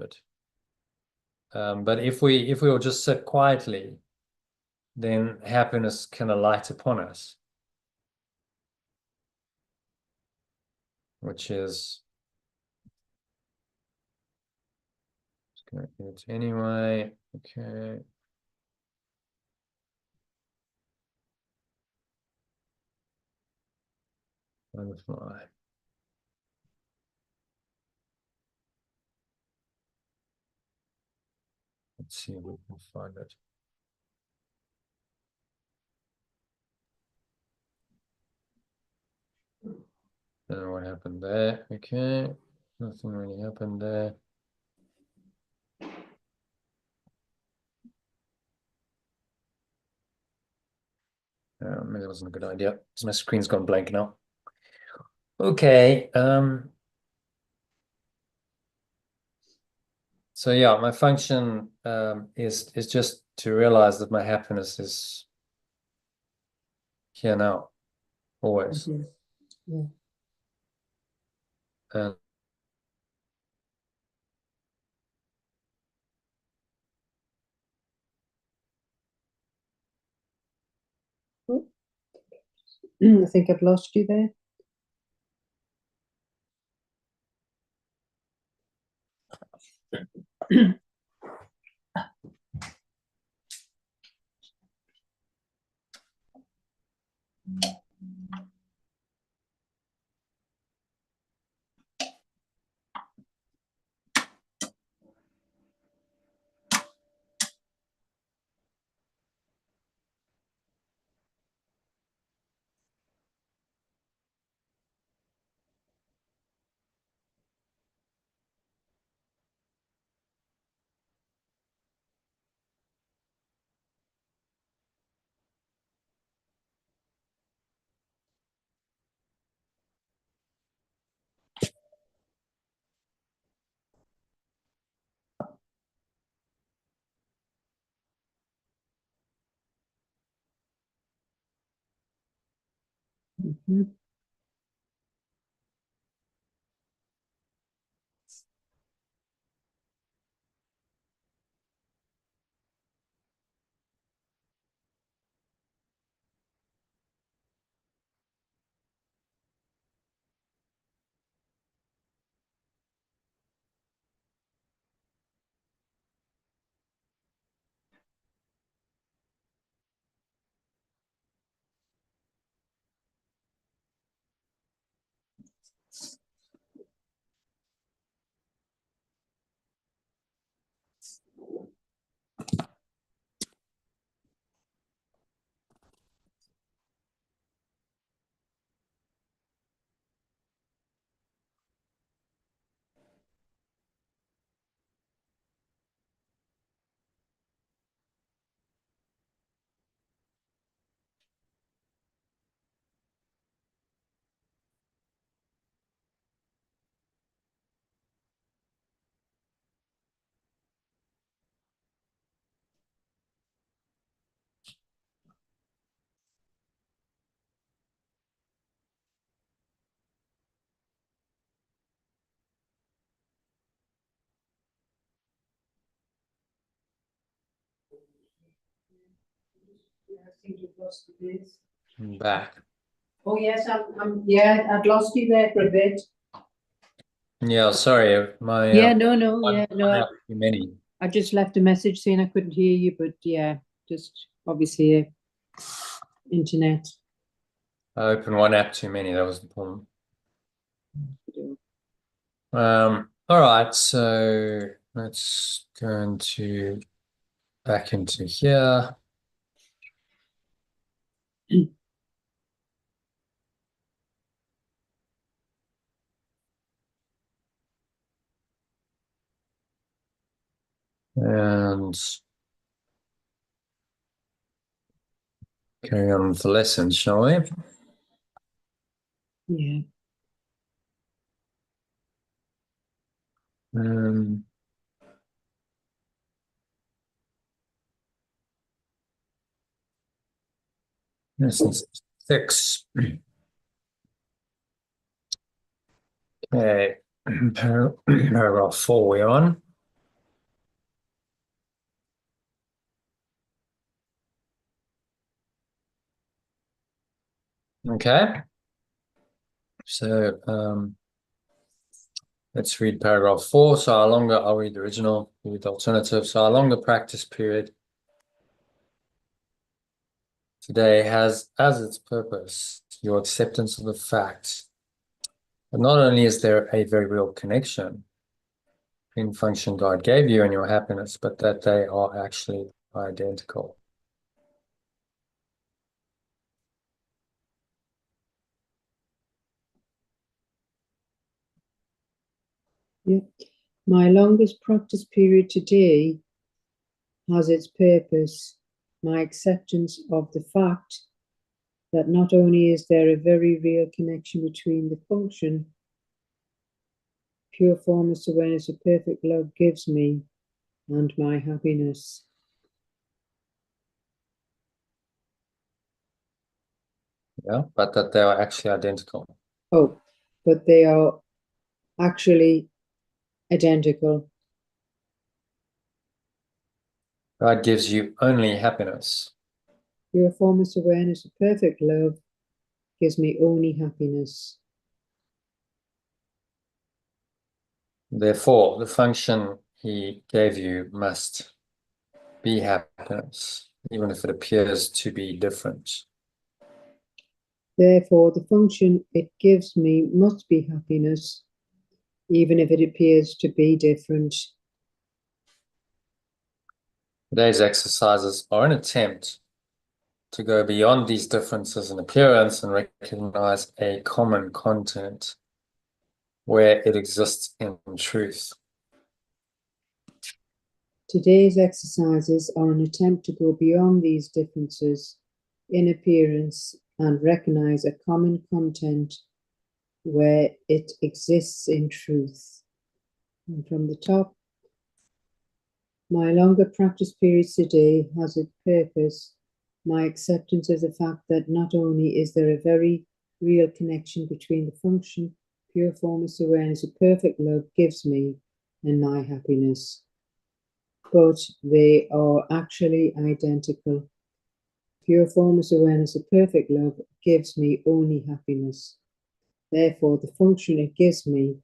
but if we will just sit quietly, then happiness can alight upon us, which is just gonna do it anyway. Okay. Butterfly. Let's see if we can find it. Don't know what happened there. Okay. Nothing really happened there. Maybe it wasn't a good idea. So my screen's gone blank now. Okay. So yeah, my function is just to realize that my happiness is here now, always. Yeah. And I think I've lost you there. Mhm. I'm back. Oh yes, yeah, I'd lost you there for a bit. Yeah, sorry, my Yeah, no, one app too many. I just left a message saying I couldn't hear you, but yeah, just obviously internet. I opened one app too many, that was the problem. All right, so let's go back into here. And carry on with the lesson, shall we? Yeah. Lesson 6. Okay, paragraph 4 we're on. Okay, so let's read paragraph 4. So our longer, I'll read the original, read the alternative. So our longer practice period today has as its purpose your acceptance of the fact that not only is there a very real connection between the function God gave you and your happiness, but that they are actually identical. Yeah. My longest practice period today has its purpose, my acceptance of the fact that not only is there a very real connection between the function pure formless awareness of perfect love gives me and my happiness. Yeah, but that they are actually identical. Oh, but they are actually identical. God gives you only happiness. Pure formless awareness of perfect love gives me only happiness. Therefore, the function he gave you must be happiness, even if it appears to be different. Therefore, the function it gives me must be happiness, even if it appears to be different. Today's exercises are an attempt to go beyond these differences in appearance and recognize a common content where it exists in truth. Today's exercises are an attempt to go beyond these differences in appearance and recognize a common content where it exists in truth. And from the top, my longer practice period today has its purpose, my acceptance of the fact that not only is there a very real connection between the function pure formless awareness of perfect love gives me and my happiness, but they are actually identical. Pure formless awareness of perfect love gives me only happiness. Therefore, the function it gives me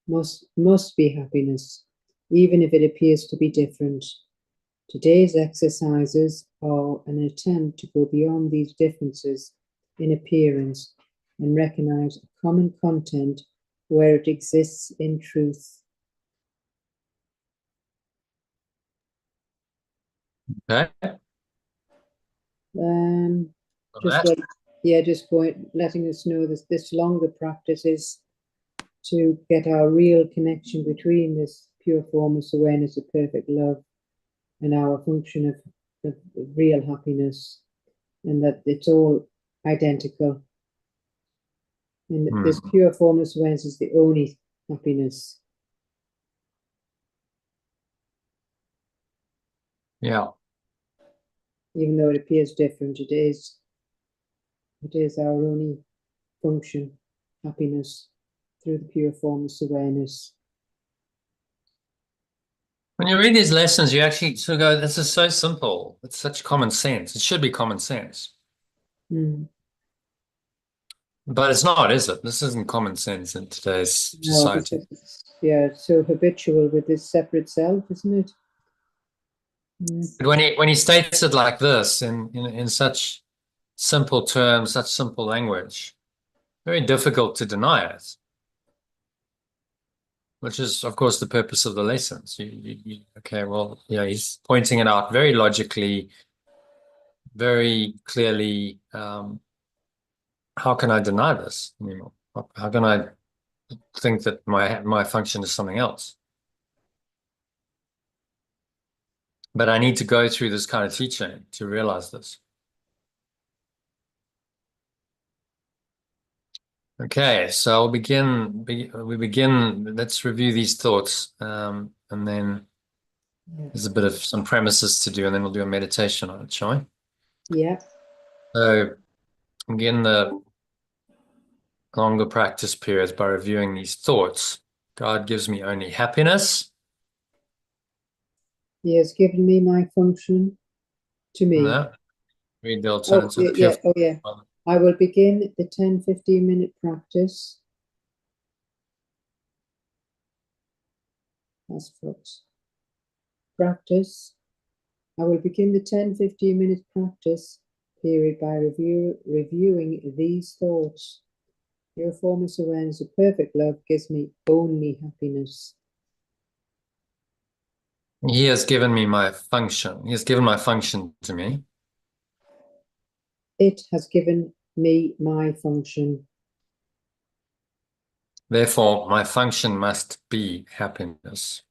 must be happiness, even if it appears to be different. Today's exercises are an attempt to go beyond these differences in appearance and recognize a common content where it exists in truth. Okay. Just letting us know that this longer practice is to get our real connection between this pure formless awareness of perfect love and our function of real happiness, and that it's all identical. And this pure formless awareness is the only happiness. Yeah. Even though it appears different, it is our only function, happiness, through the pure formless awareness. When you read these lessons, you actually sort of go, this is so simple. It's such common sense. It should be common sense. But it's not, is it? This isn't common sense in today's No, society. because it's so habitual with this separate self, isn't it? Mm. But when he states it like this in such simple terms, such simple language, very difficult to deny it, which is, of course, the purpose of the lessons. Okay, well, he's pointing it out very logically, very clearly. How can I deny this anymore? How can I think that my function is something else? But I need to go through this kind of teaching to realize this. Okay, so we begin, let's review these thoughts, and then there's a bit of some premises to do, and then we'll do a meditation on it, shall we? Yeah. So begin the longer practice periods by reviewing these thoughts. God gives me only happiness. He has given me my function to me. No, read the alternative. I will begin the 10-15 minute practice. That's folks. Practice. I will begin the 10-15 minute practice period by reviewing these thoughts. Your formless awareness of perfect love gives me only happiness. He has given me my function. He has given my function to me. It has given me my function. Therefore, my function must be happiness.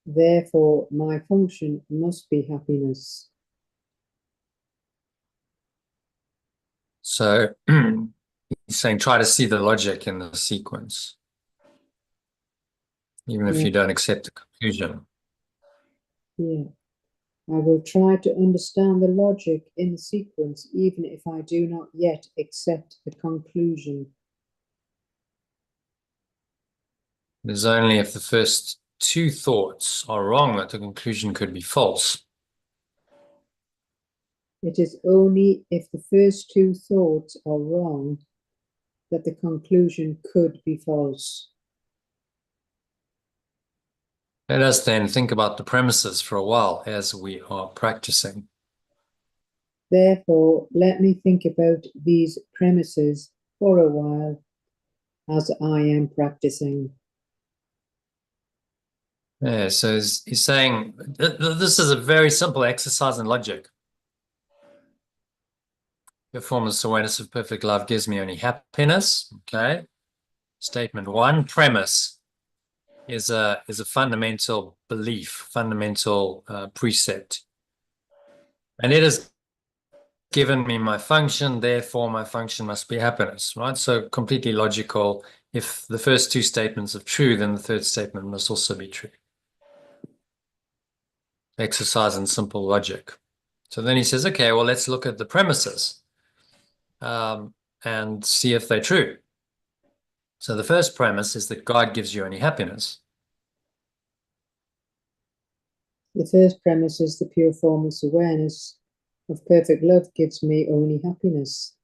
Therefore, my function must be happiness. So he's saying try to see the logic in the sequence, even if you don't accept the conclusion. Yeah. I will try to understand the logic in the sequence, even if I do not yet accept the conclusion. It is only if the first two thoughts are wrong that the conclusion could be false. It is only if the first two thoughts are wrong that the conclusion could be false. Let us then think about the premises for a while as we are practicing. Therefore, let me think about these premises for a while as I am practicing. Yeah, so he's saying this is a very simple exercise in logic. Your formless awareness of perfect love gives me only happiness. Okay. Statement one, premise is a fundamental belief, fundamental precept. And it has given me my function, therefore my function must be happiness, right? So completely logical. If the first two statements are true, then the third statement must also be true. Exercise in simple logic. So then he says, okay, well, let's look at the premises and see if they're true. So the first premise is that God gives you only happiness. The first premise is the pure formless awareness of perfect love gives me only happiness.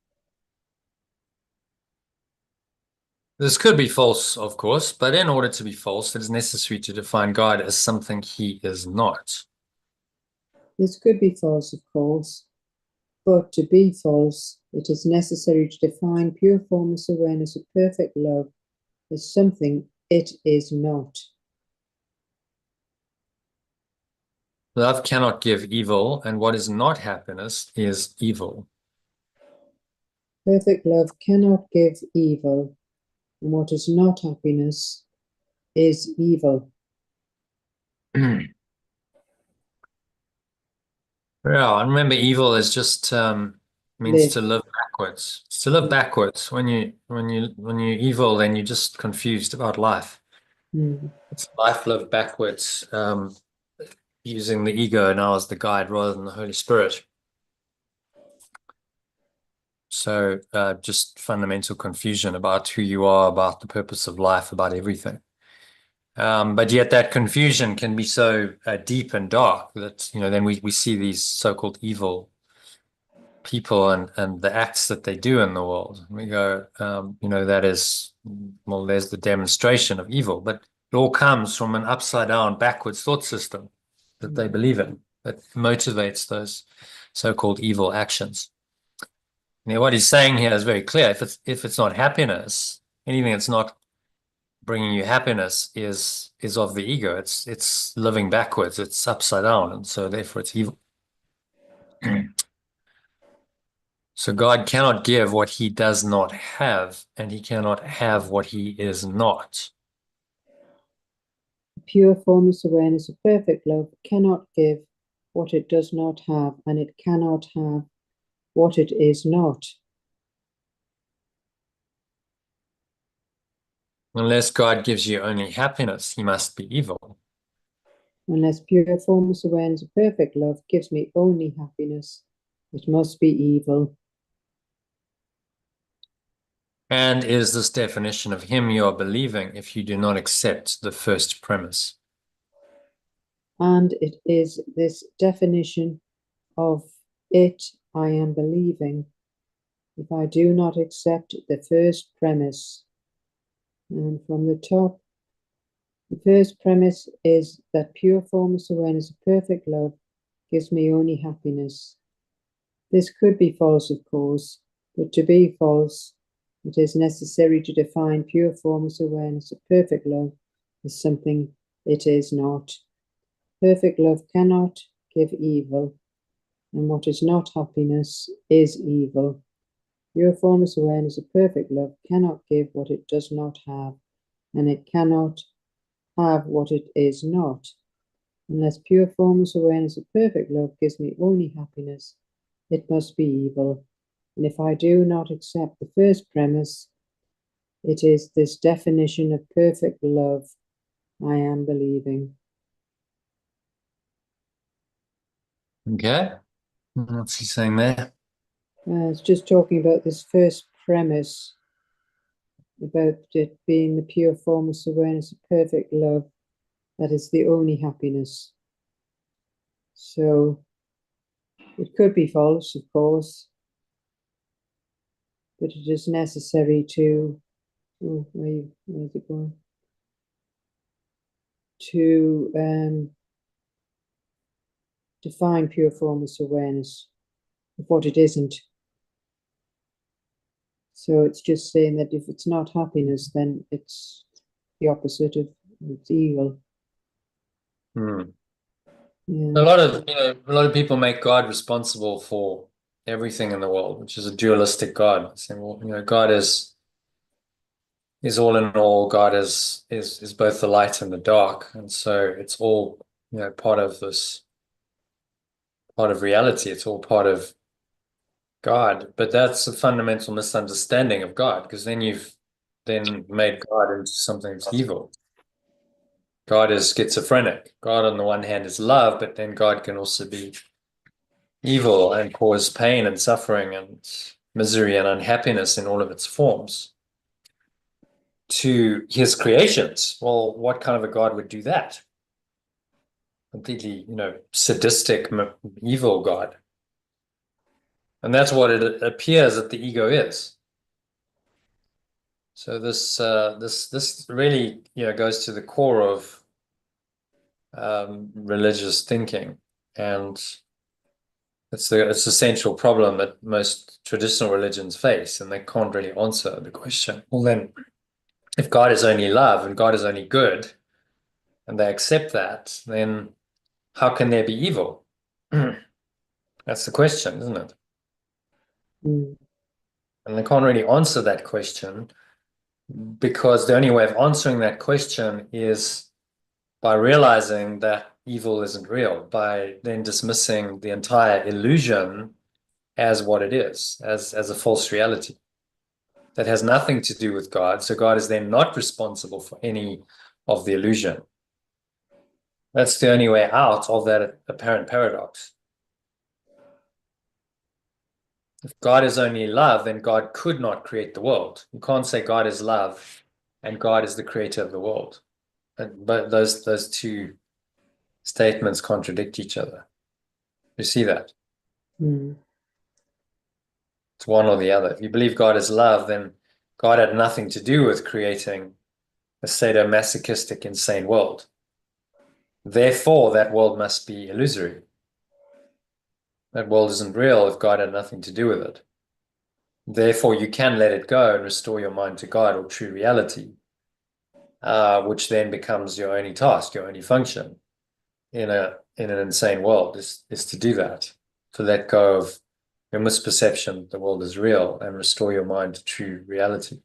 This could be false, of course, but in order to be false, it is necessary to define God as something he is not. This could be false, of course, but to be false, it is necessary to define pure formless awareness of perfect love as something it is not. Love cannot give evil, and what is not happiness is evil. Perfect love cannot give evil, and what is not happiness is evil. Yeah, and remember, evil is just means to live backwards. It's to live backwards. When you're evil, then you're just confused about life. It's life lived backwards, using the ego now as the guide rather than the Holy Spirit. So just fundamental confusion about who you are, about the purpose of life, about everything. But yet that confusion can be so deep and dark that, then we see these so-called evil people and the acts that they do in the world. We go, that is, well, there's the demonstration of evil, but it all comes from an upside down, backwards thought system that they believe in that motivates those so-called evil actions. What he's saying here is very clear. If it's not happiness, anything that's not bringing you happiness is of the ego. It's living backwards. It's upside down, and so therefore it's evil. So God cannot give what he does not have, and he cannot have what he is not. Pure formless awareness of perfect love cannot give what it does not have, and it cannot have what it is not. Unless God gives you only happiness, he must be evil. Unless pure formless awareness of perfect love gives me only happiness, it must be evil. And is this definition of him you are believing if you do not accept the first premise? And it is this definition of it I am believing if I do not accept the first premise. And from the top, the first premise is that pure formless awareness of perfect love gives me only happiness. This could be false, of course, but to be false, it is necessary to define pure formless awareness of perfect love as something it is not. Perfect love cannot give evil, and what is not happiness is evil. Pure formless awareness of perfect love cannot give what it does not have, and it cannot have what it is not. Unless pure formless awareness of perfect love gives me only happiness, it must be evil. And if I do not accept the first premise, it is this definition of perfect love I am believing. Okay. What's he saying there? It's just talking about this first premise, about it being the pure formless awareness of perfect love that is the only happiness. So it could be false, of course, but it is necessary to, where's it going? To define pure formless awareness of what it isn't. So it's just saying that if it's not happiness, then it's the opposite of it's evil. Hmm. Yeah. A lot of people make God responsible for everything in the world, which is a dualistic God. Saying, well, God is all in all. God is both the light and the dark, and so it's all part of this, part of reality. It's all part of God. But that's a fundamental misunderstanding of God, because then you've then made God into something that's evil. God is schizophrenic. God, on the one hand, is love, but then God can also be evil and cause pain and suffering and misery and unhappiness in all of its forms to his creations. Well, what kind of a God would do that? Completely, sadistic, evil God. And that's what it appears that the ego is. So this really, goes to the core of religious thinking, and it's the central problem that most traditional religions face, and they can't really answer the question. Well, then, if God is only love and God is only good, and they accept that, then how can there be evil? That's the question, isn't it? Mm. And they can't really answer that question, because the only way of answering that question is by realizing that evil isn't real, by then dismissing the entire illusion as what it is, as a false reality that has nothing to do with God. So God is then not responsible for any of the illusion. That's the only way out of that apparent paradox. If God is only love, then God could not create the world. You can't say God is love and God is the creator of the world. But those two statements contradict each other. You see that? Mm. It's one or the other. If you believe God is love, then God had nothing to do with creating a sadomasochistic, insane world. Therefore, that world must be illusory. That world isn't real if God had nothing to do with it. Therefore, you can let it go and restore your mind to God or true reality, which then becomes your only task, your only function in an insane world is to do that, to let go of your misperception the world is real and restore your mind to true reality.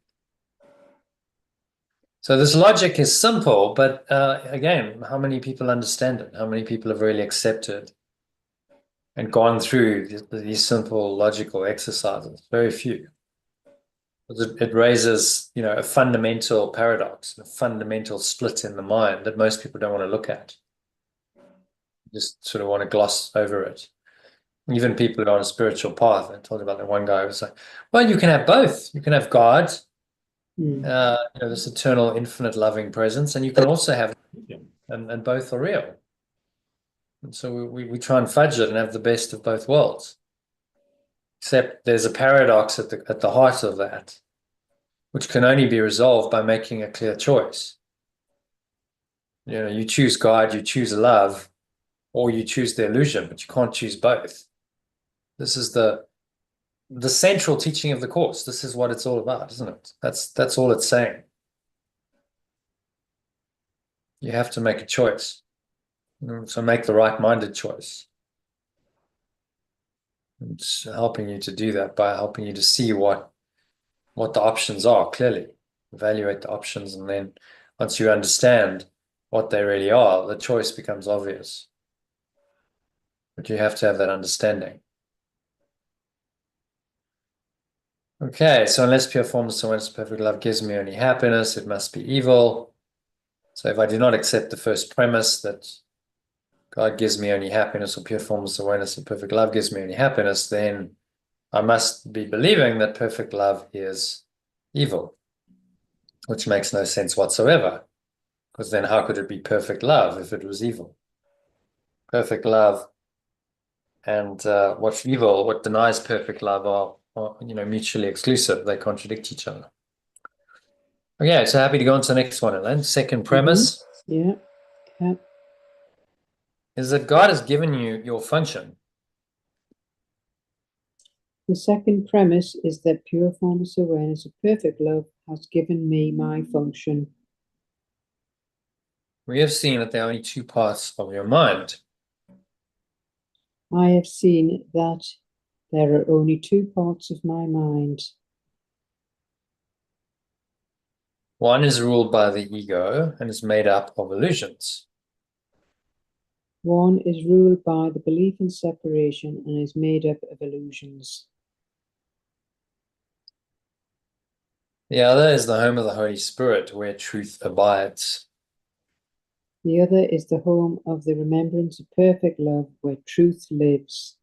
So this logic is simple, but again, how many people understand it? How many people have really accepted and gone through these simple logical exercises? Very few. It raises, a fundamental paradox, a fundamental split in the mind that most people don't want to look at. Just sort of want to gloss over it. Even people who are on a spiritual path. I told you about that one guy who was like, well, you can have both. You can have God, this eternal, infinite, loving presence, and you can also have and both are real. And so we try and fudge it and have the best of both worlds. Except there's a paradox at the heart of that, which can only be resolved by making a clear choice. You choose God, you choose love, or you choose the illusion, but you can't choose both. This is the central teaching of the course. This is what it's all about, isn't it? That's all it's saying. You have to make a choice. So make the right-minded choice. It's helping you to do that by helping you to see what the options are clearly. Evaluate the options, and then once you understand what they really are, the choice becomes obvious. But you have to have that understanding. Okay, so unless pure formless awareness of perfect love gives me only happiness, it must be evil. So if I do not accept the first premise that God gives me only happiness, or pure formless awareness of perfect love gives me only happiness, then I must be believing that perfect love is evil, which makes no sense whatsoever, because then how could it be perfect love if it was evil? Perfect love and what's evil, what denies perfect love are mutually exclusive. They contradict each other. Okay, so happy to go on to the next one, Elaine. Second premise Yeah. is that God has given you your function. The second premise is that pure formless awareness of perfect love has given me my function. We have seen that there are only two parts of your mind. I have seen that there are only two parts of my mind. One is ruled by the ego and is made up of illusions. One is ruled by the belief in separation and is made up of illusions. The other is the home of the Holy Spirit, where truth abides. The other is the home of the remembrance of perfect love, where truth lives.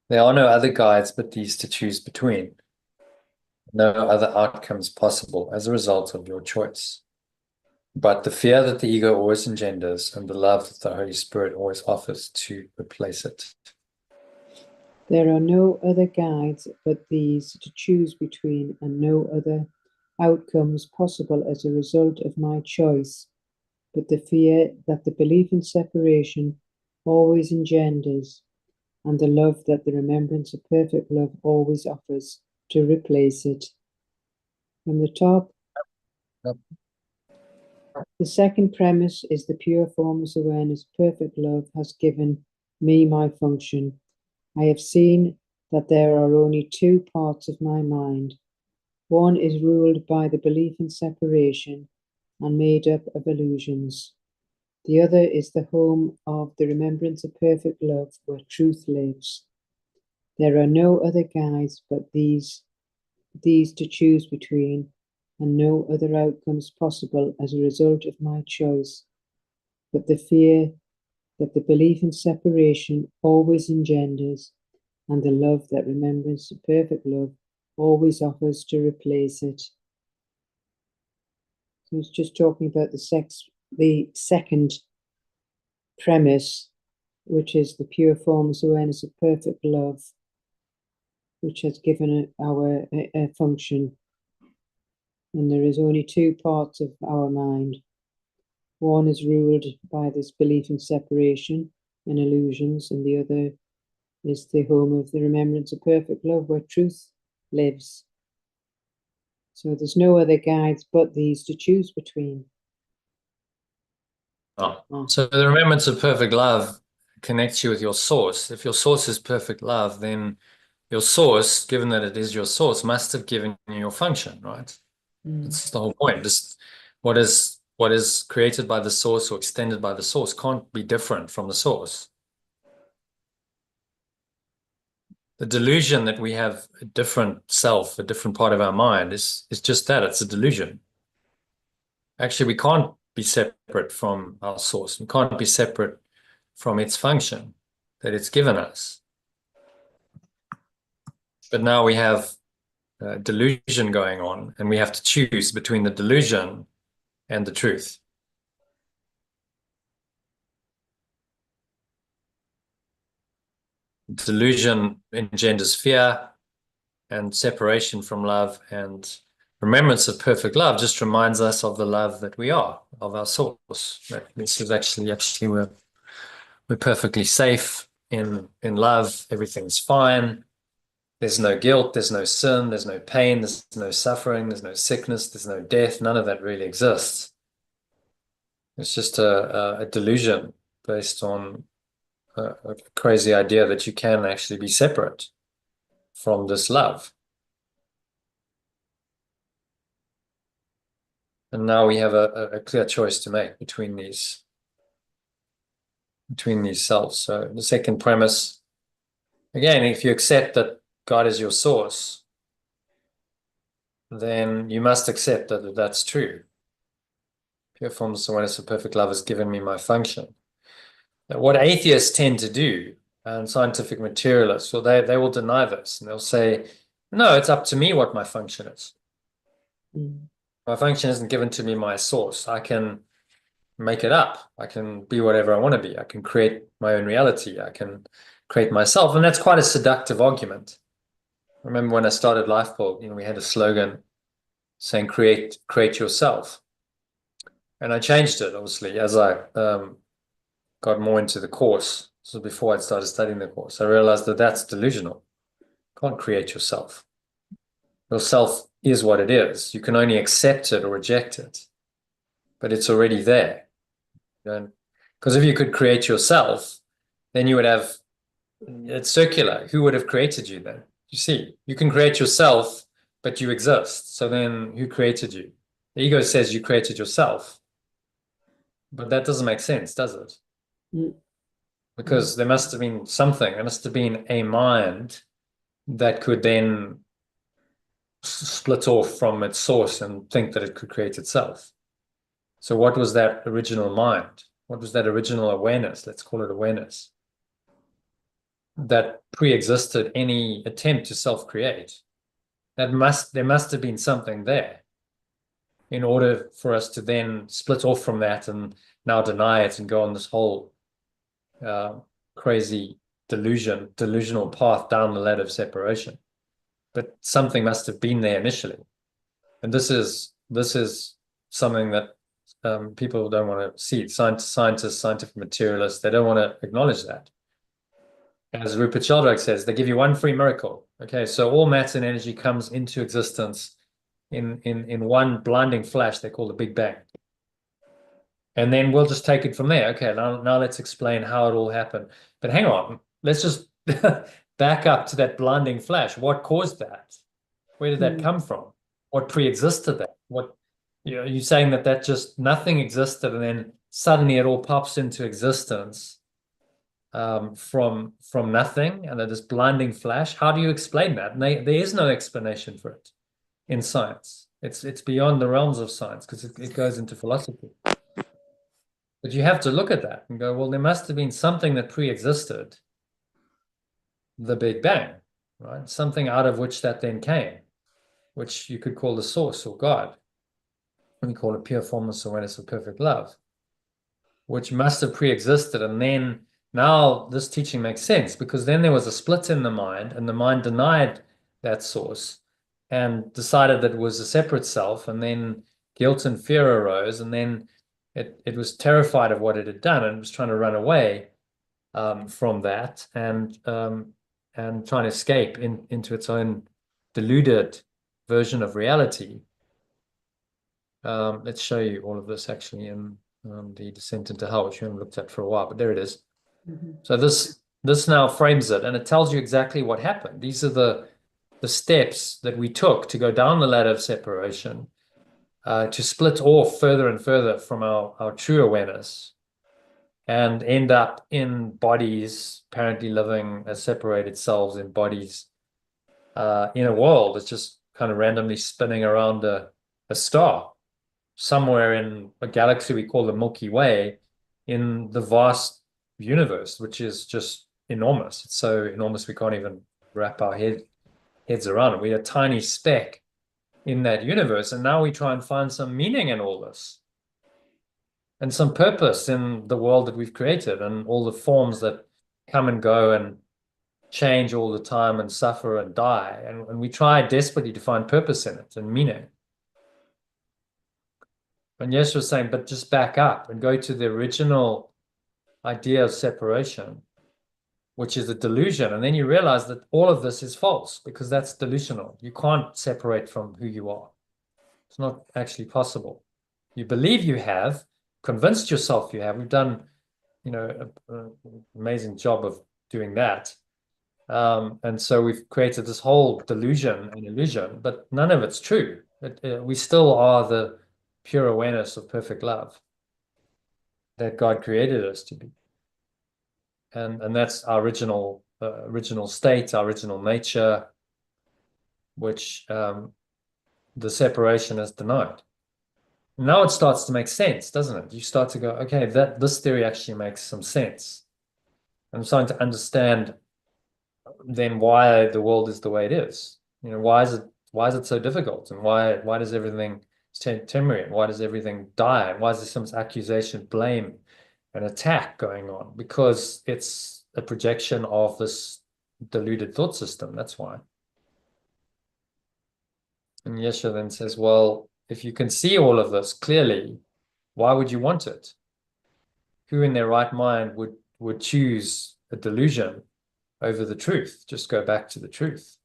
There are no other guides but these to choose between. No other outcomes possible as a result of your choice. But the fear that the ego always engenders and the love that the Holy Spirit always offers to replace it. There are no other guides but these to choose between, and no other outcomes possible as a result of my choice, but the fear that the belief in separation always engenders, and the love that the remembrance of perfect love always offers to replace it. From the top, Yep. The second premise is the pure formless awareness perfect love has given me my function. I have seen that there are only two parts of my mind. One is ruled by the belief in separation and made up of illusions. The other is the home of the remembrance of perfect love, where truth lives. There are no other guides but these to choose between, and no other outcomes possible as a result of my choice, but the fear that the belief in separation always engenders, and the love that remembrance of perfect love always offers to replace it. So it's just talking about the second premise, which is the pure formless awareness of perfect love which has given our a function. And there is only two parts of our mind. One is ruled by this belief in separation and illusions, and the other is the home of the remembrance of perfect love, where truth lives. So there's no other guides but these to choose between. So the remembrance of perfect love connects you with your source. If your source is perfect love, then your source, given that it is your source, must have given you your function, right? That's the whole point. Just what is created by the source or extended by the source can't be different from the source. The delusion that we have a different self, a different part of our mind is just that. It's a delusion. Actually, we can't be separate from our source. We can't be separate from its function that it's given us. But now we have delusion going on, and we have to choose between the delusion and the truth. Delusion engenders fear and separation from love, and remembrance of perfect love just reminds us of the love that we are, of our source. That this is actually we're perfectly safe in love. Everything's fine. There's no guilt, there's no sin, there's no pain, there's no suffering, there's no sickness, there's no death. None of that really exists. It's just a delusion based on a crazy idea that you can actually be separate from this love. And now we have a clear choice to make between these selves. So the second premise, again, if you accept that God is your source, then you must accept that that's true. Pure formless awareness of perfect love has given me my function. Now, what atheists tend to do, and scientific materialists, well, they will deny this, and they'll say, no, it's up to me what my function is. My function isn't given to me my source. I can make it up. I can be whatever I want to be. I can create my own reality. I can create myself. And that's quite a seductive argument. Remember when I started Lifeball, we had a slogan saying create yourself. And I changed it, obviously, as I got more into the course. This was before I'd started studying the course. I realized that that's delusional. You can't create yourself. Your self is what it is. You can only accept it or reject it, but it's already there. Because if you could create yourself, then you would have, it's circular. Who would have created you then? You see, you can create yourself, but you exist. So then who created you? The ego says you created yourself, but that doesn't make sense, does it? Because there must have been something, there must have been a mind that could then split off from its source and think that it could create itself. So what was that original mind? What was that original awareness? Let's call it awareness. That pre-existed any attempt to self-create. There must have been something there in order for us to then split off from that and now deny it and go on this whole crazy delusional path down the ladder of separation. But something must have been there initially. And this is something that people don't want to see. Scientists, scientific materialists, they don't want to acknowledge that. As Rupert Sheldrake says, they give you one free miracle. Okay, so all matter and energy comes into existence in one blinding flash they call the Big Bang. And then we'll just take it from there. Okay, now let's explain how it all happened. But hang on, let's just back up to that blinding flash. What caused that? Where did that come from? What pre-existed that? You're saying that just nothing existed and then suddenly it all pops into existence from nothing and this blinding flash. How do you explain that? And there is no explanation for it in science. It's beyond the realms of science because it goes into philosophy. But you have to look at that and go, well, there must have been something that pre-existed the Big Bang, right? Something out of which that then came, which you could call the source or God. We call it pure formless awareness of perfect love, which must have pre-existed. And then now this teaching makes sense because then there was a split in the mind and the mind denied that source, and decided that it was a separate self, and then guilt and fear arose, and then it was terrified of what it had done, and was trying to run away from that, and trying to escape into its own deluded version of reality. Let's show you all of this actually in the Descent into Hell, which we haven't looked at for a while, but there it is. So this now frames it, and it tells you exactly what happened. These are the steps that we took to go down the ladder of separation, to split off further and further from our true awareness, and end up in bodies, apparently living as separated selves in bodies, in a world that's just kind of randomly spinning around a star somewhere in a galaxy we call the Milky Way, in the vast universe, which is just enormous. It's so enormous we can't even wrap our heads around it. We're a tiny speck in that universe, and now we try and find some meaning in all this, and some purpose in the world that we've created, and all the forms that come and go and change all the time and suffer and die. And we try desperately to find purpose in it and meaning. And Yeshua was saying, but just back up and go to the original idea of separation, which is a delusion. And then you realize that all of this is false, because that's delusional. You can't separate from who you are. It's not actually possible. You believe you have, convinced yourself you have. We've done, an amazing job of doing that. And so we've created this whole delusion and illusion, but none of it's true. We still are the pure awareness of perfect love that God created us to be. And that's our original state, our original nature, which the separation is denied. Now it starts to make sense, doesn't it? You start to go, okay, this theory actually makes some sense. I'm starting to understand then why the world is the way it is. Why is it so difficult, and why does everything temporary, and why does everything die, and why is there so much accusation, blame, and attack going on? Because it's a projection of this deluded thought system. That's why. And Yeshua then says, well, if you can see all of this clearly, why would you want it? Who in their right mind would choose a delusion over the truth? Just go back to the truth,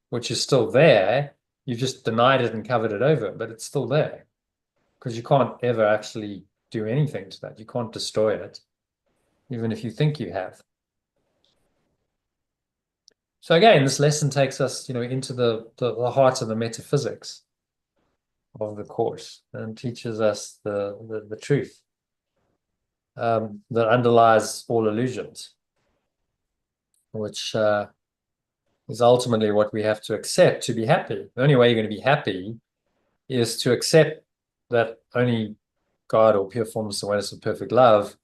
which is still there. You've just denied it and covered it over, but it's still there, because you can't ever actually do anything to that. You can't destroy it, even if you think you have. So again, this lesson takes us, into the heart of the metaphysics of the course, and teaches us the truth that underlies all illusions, which is ultimately what we have to accept to be happy. The only way you're going to be happy is to accept that only God, or pure formless awareness of perfect love,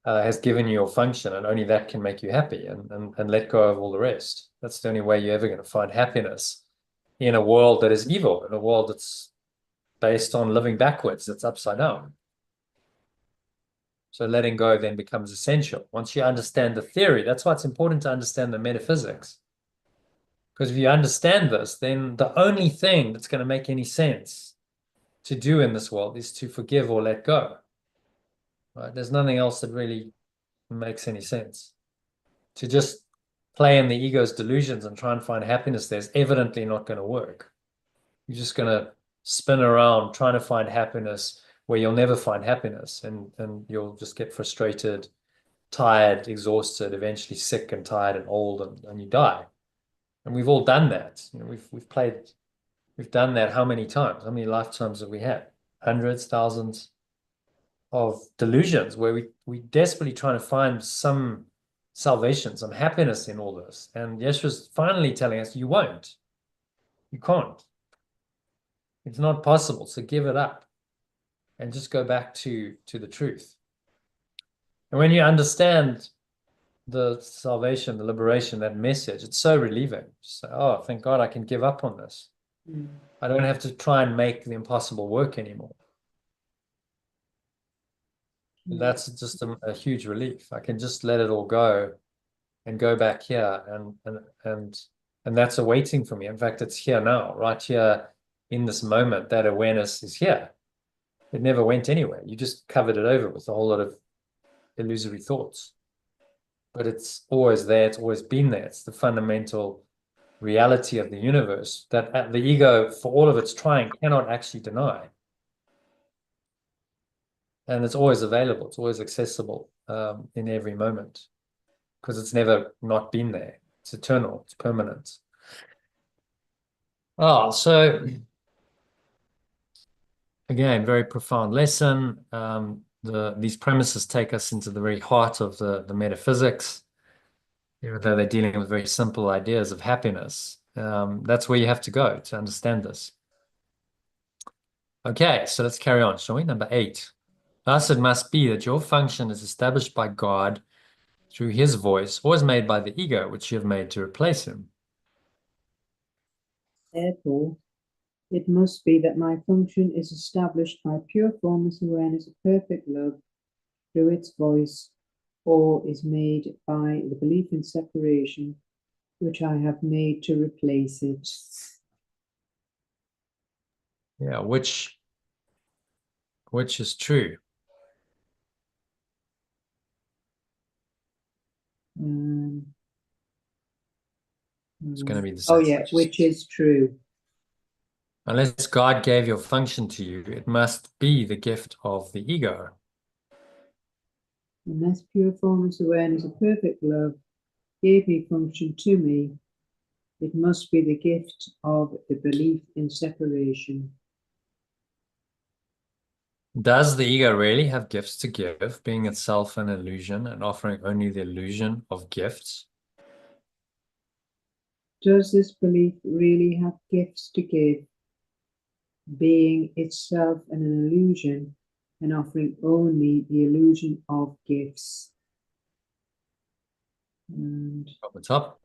has given you your function, and only that can make you happy, and let go of all the rest. That's the only way you're ever going to find happiness in a world that is evil, in a world that's based on living backwards, that's upside down. So letting go then becomes essential. Once you understand the theory, that's why it's important to understand the metaphysics. Because if you understand this, then the only thing that's going to make any sense to do in this world is to forgive or let go. Right? There's nothing else that really makes any sense. To just play in the ego's delusions and try and find happiness there is evidently not going to work. You're just going to spin around trying to find happiness where you'll never find happiness, and you'll just get frustrated, tired, exhausted, eventually sick and tired and old, and you die. And we've all done that. We've done that how many times? How many lifetimes have we had? Hundreds, thousands of delusions where we desperately trying to find some salvation, some happiness in all this. And Yeshua's finally telling us, you won't. You can't. It's not possible. So give it up and just go back to the truth. And when you understand the salvation, the liberation, that message, it's so relieving. Just say, oh, thank God I can give up on this. I don't have to try and make the impossible work anymore. That's just a huge relief. I can just let it all go and go back here and And that's awaiting for me. In fact, it's here now, right here in this moment. That awareness is here. It never went anywhere. You just covered it over with a whole lot of illusory thoughts. But it's always there. It's always been there. It's the fundamental reality of the universe that the ego, for all of its trying, cannot actually deny. And it's always available. It's always accessible in every moment because it's never not been there. It's eternal. It's permanent. Oh, so again, very profound lesson. These premises take us into the very heart of the metaphysics, even though they're dealing with very simple ideas of happiness. That's where you have to go to understand this. Okay, so let's carry on, shall we? Number 8. Thus it must be that your function is established by God through his voice, or is made by the ego, which you have made to replace him. Therefore, it must be that my function is established by pure formless awareness of perfect love through its voice, or is made by the belief in separation, which I have made to replace it. Yeah, which is true. It's going to be the same. Oh yeah, which is true. Unless God gave your function to you, it must be the gift of the ego. Unless pure formless awareness of perfect love gave me function to me, it must be the gift of the belief in separation. Does the ego really have gifts to give, being itself an illusion and offering only the illusion of gifts? Does this belief really have gifts to give, being itself an illusion and offering only the illusion of gifts? And Up the top.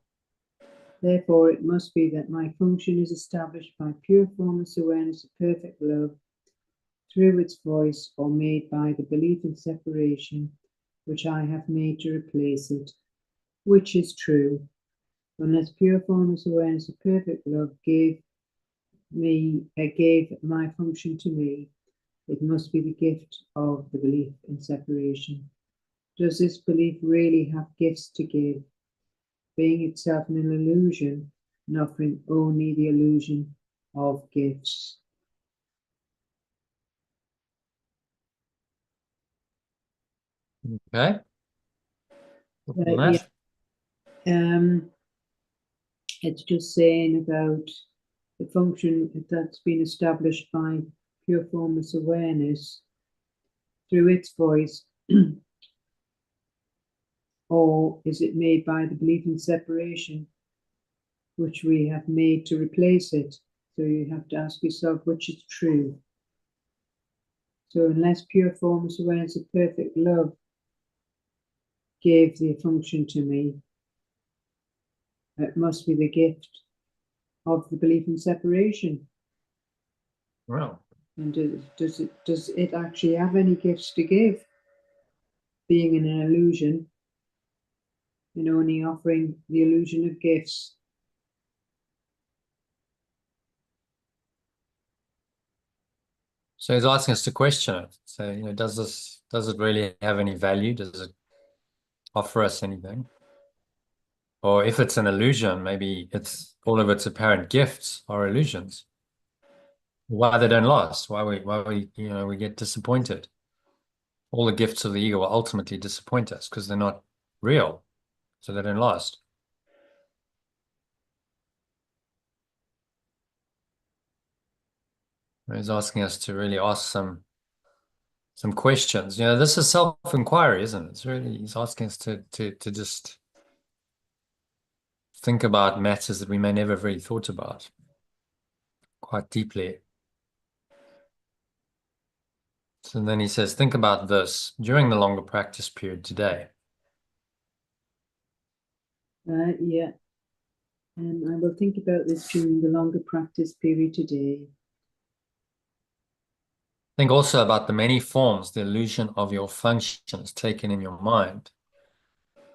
therefore, it must be that my function is established by pure formless awareness of perfect love through its voice, or made by the belief in separation, which I have made to replace it, which is true. Unless pure formless awareness of perfect love gave my function to me, it must be the gift of the belief in separation. Does this belief really have gifts to give, being itself an illusion and offering only the illusion of gifts? Okay. Yeah. It's just saying about the function that's been established by pure formless awareness through its voice, or is it made by the belief in separation, which we have made to replace it? So you have to ask yourself which is true. So unless pure formless awareness of perfect love gave the function to me, it must be the gift of the belief in separation. Well, and does it actually have any gifts to give, being in an illusion and only offering the illusion of gifts? so he's asking us to question it. So, does it really have any value? Does it offer us anything? Or if it's an illusion, maybe it's all of its apparent gifts are illusions. Why they don't last? Why we get disappointed? All the gifts of the ego will ultimately disappoint us because they're not real, so they don't last. He's asking us to really ask some questions. This is self-inquiry, isn't it? It's really, he's asking us to just think about matters that we may never have really thought about quite deeply. So then he says, think about this during the longer practice period today. Yeah. I will think about this during the longer practice period today. Think also about the many forms the illusion of your function has taken in your mind,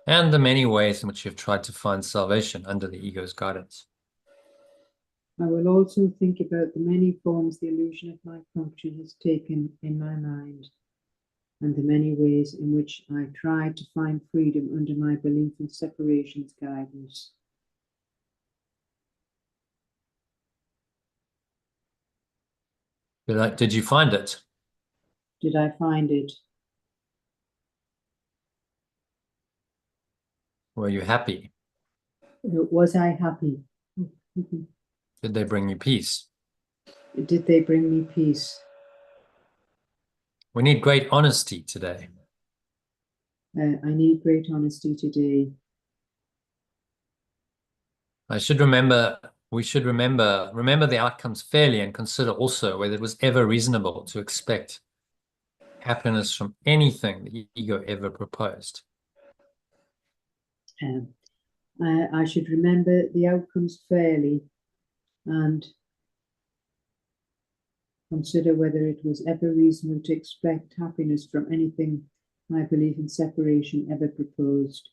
and the many ways in which you've tried to find salvation under the ego's guidance. I will also think about the many forms the illusion of my function has taken in my mind, and the many ways in which I try to find freedom under my belief in separation's guidance. Did you find it? Did I find it? Were you happy? Was I happy? Did they bring you peace? Did they bring me peace? We need great honesty today. I need great honesty today. We should remember the outcomes fairly and consider also whether it was ever reasonable to expect happiness from anything the ego ever proposed. I should remember the outcomes fairly and consider whether it was ever reasonable to expect happiness from anything my belief in separation ever proposed.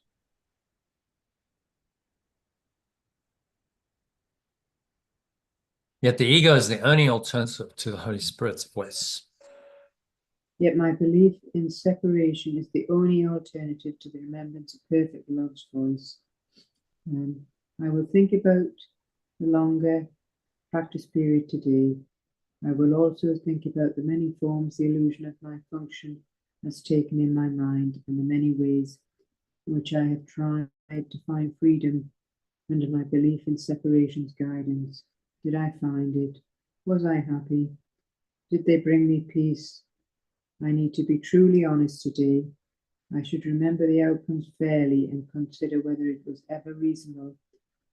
Yet the ego is the only alternative to the Holy Spirit's voice. Yet my belief in separation is the only alternative to the remembrance of perfect love's voice. I will think about the longer practice period today. I will also think about the many forms the illusion of my function has taken in my mind, and the many ways in which I have tried to find freedom under my belief in separation's guidance. Did I find it? Was I happy? Did they bring me peace? I need to be truly honest today. I should remember the outcomes fairly and consider whether it was ever reasonable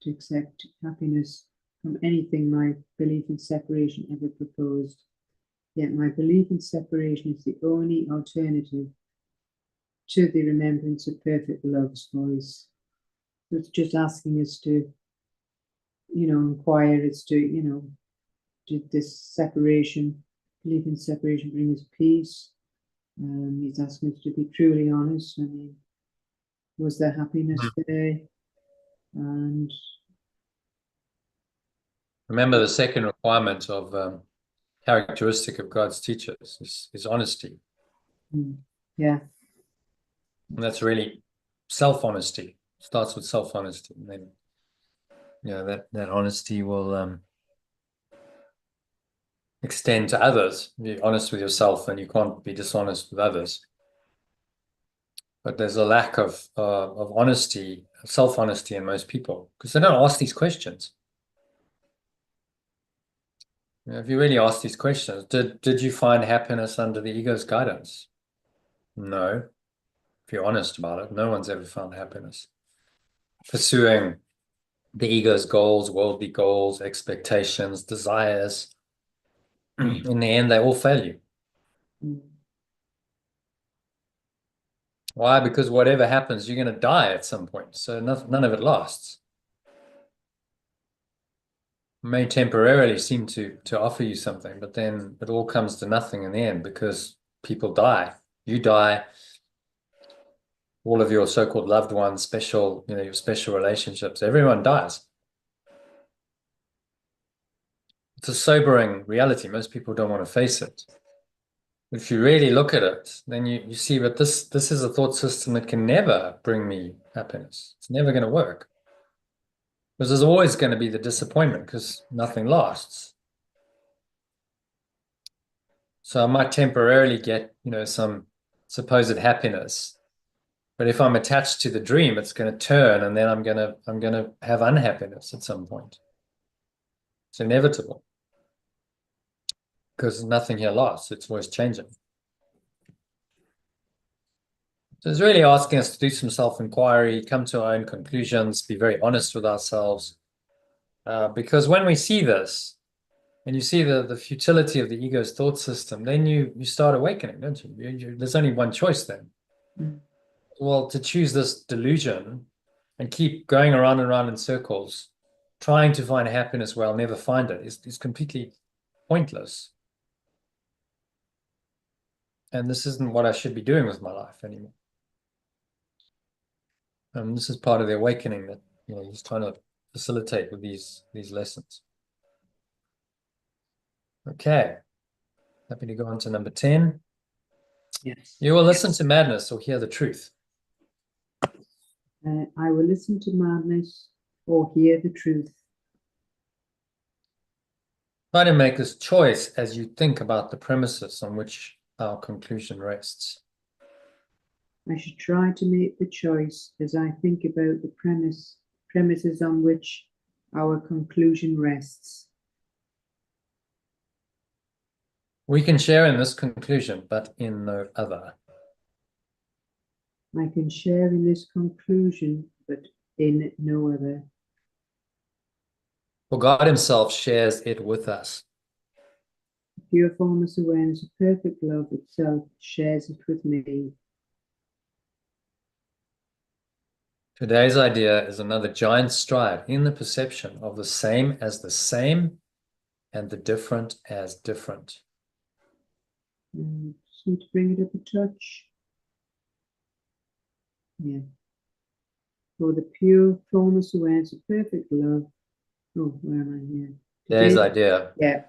to accept happiness from anything my belief in separation ever proposed. Yet my belief in separation is the only alternative to the remembrance of perfect love's voice. So it's just asking us to, inquire as to, did this separation, belief in separation, bring us peace? He's asking us to be truly honest. I mean, was there happiness there? And remember, the second requirement of characteristic of God's teachers is honesty. Yeah. And that's really self-honesty. Starts with self-honesty. And then, that honesty will extend to others. You're honest with yourself and you can't be dishonest with others. But there's a lack of honesty, self-honesty in most people because they don't ask these questions. If you really ask these questions, did you find happiness under the ego's guidance? No. If you're honest about it, no one's ever found happiness. Pursuing the ego's goals, worldly goals, expectations, desires, in the end, they all fail you. Why? Because whatever happens, you're going to die at some point. So none of it lasts. It may temporarily seem to offer you something, but then it all comes to nothing in the end because people die. You die. All of your so-called loved ones, special, your special relationships, everyone dies. It's a sobering reality. Most people don't want to face it. If you really look at it, then you see that this is a thought system that can never bring me happiness. It's never going to work. Because there's always going to be the disappointment because nothing lasts. So I might temporarily get, some supposed happiness. But if I'm attached to the dream, it's going to turn and then I'm going to have unhappiness at some point. It's inevitable. Because nothing here lasts. It's always changing. So it's really asking us to do some self-inquiry, come to our own conclusions, be very honest with ourselves. Because when we see this, and you see the futility of the ego's thought system, then you start awakening, don't you? There's only one choice then. Well, to choose this delusion and keep going around and around in circles, trying to find happiness where I'll never find it is completely pointless. And this isn't what I should be doing with my life anymore. This is part of the awakening that he's trying to facilitate with these lessons. Okay. Happy to go on to number 10. Yes. You will listen to madness or hear the truth. I will listen to madness or hear the truth. Try to make this choice as you think about the premises on which our conclusion rests. I should try to make the choice as I think about the premises on which our conclusion rests. We can share in this conclusion, but in no other. I can share in this conclusion, but in no other. For God himself shares it with us. Pure formless awareness of perfect love itself shares it with me. Today's idea is another giant stride in the perception of the same as the same and the different as different. Just need to bring it up a touch. Yeah. For the pure formless awareness of perfect love. Oh, where am I here? Today's idea. Yeah.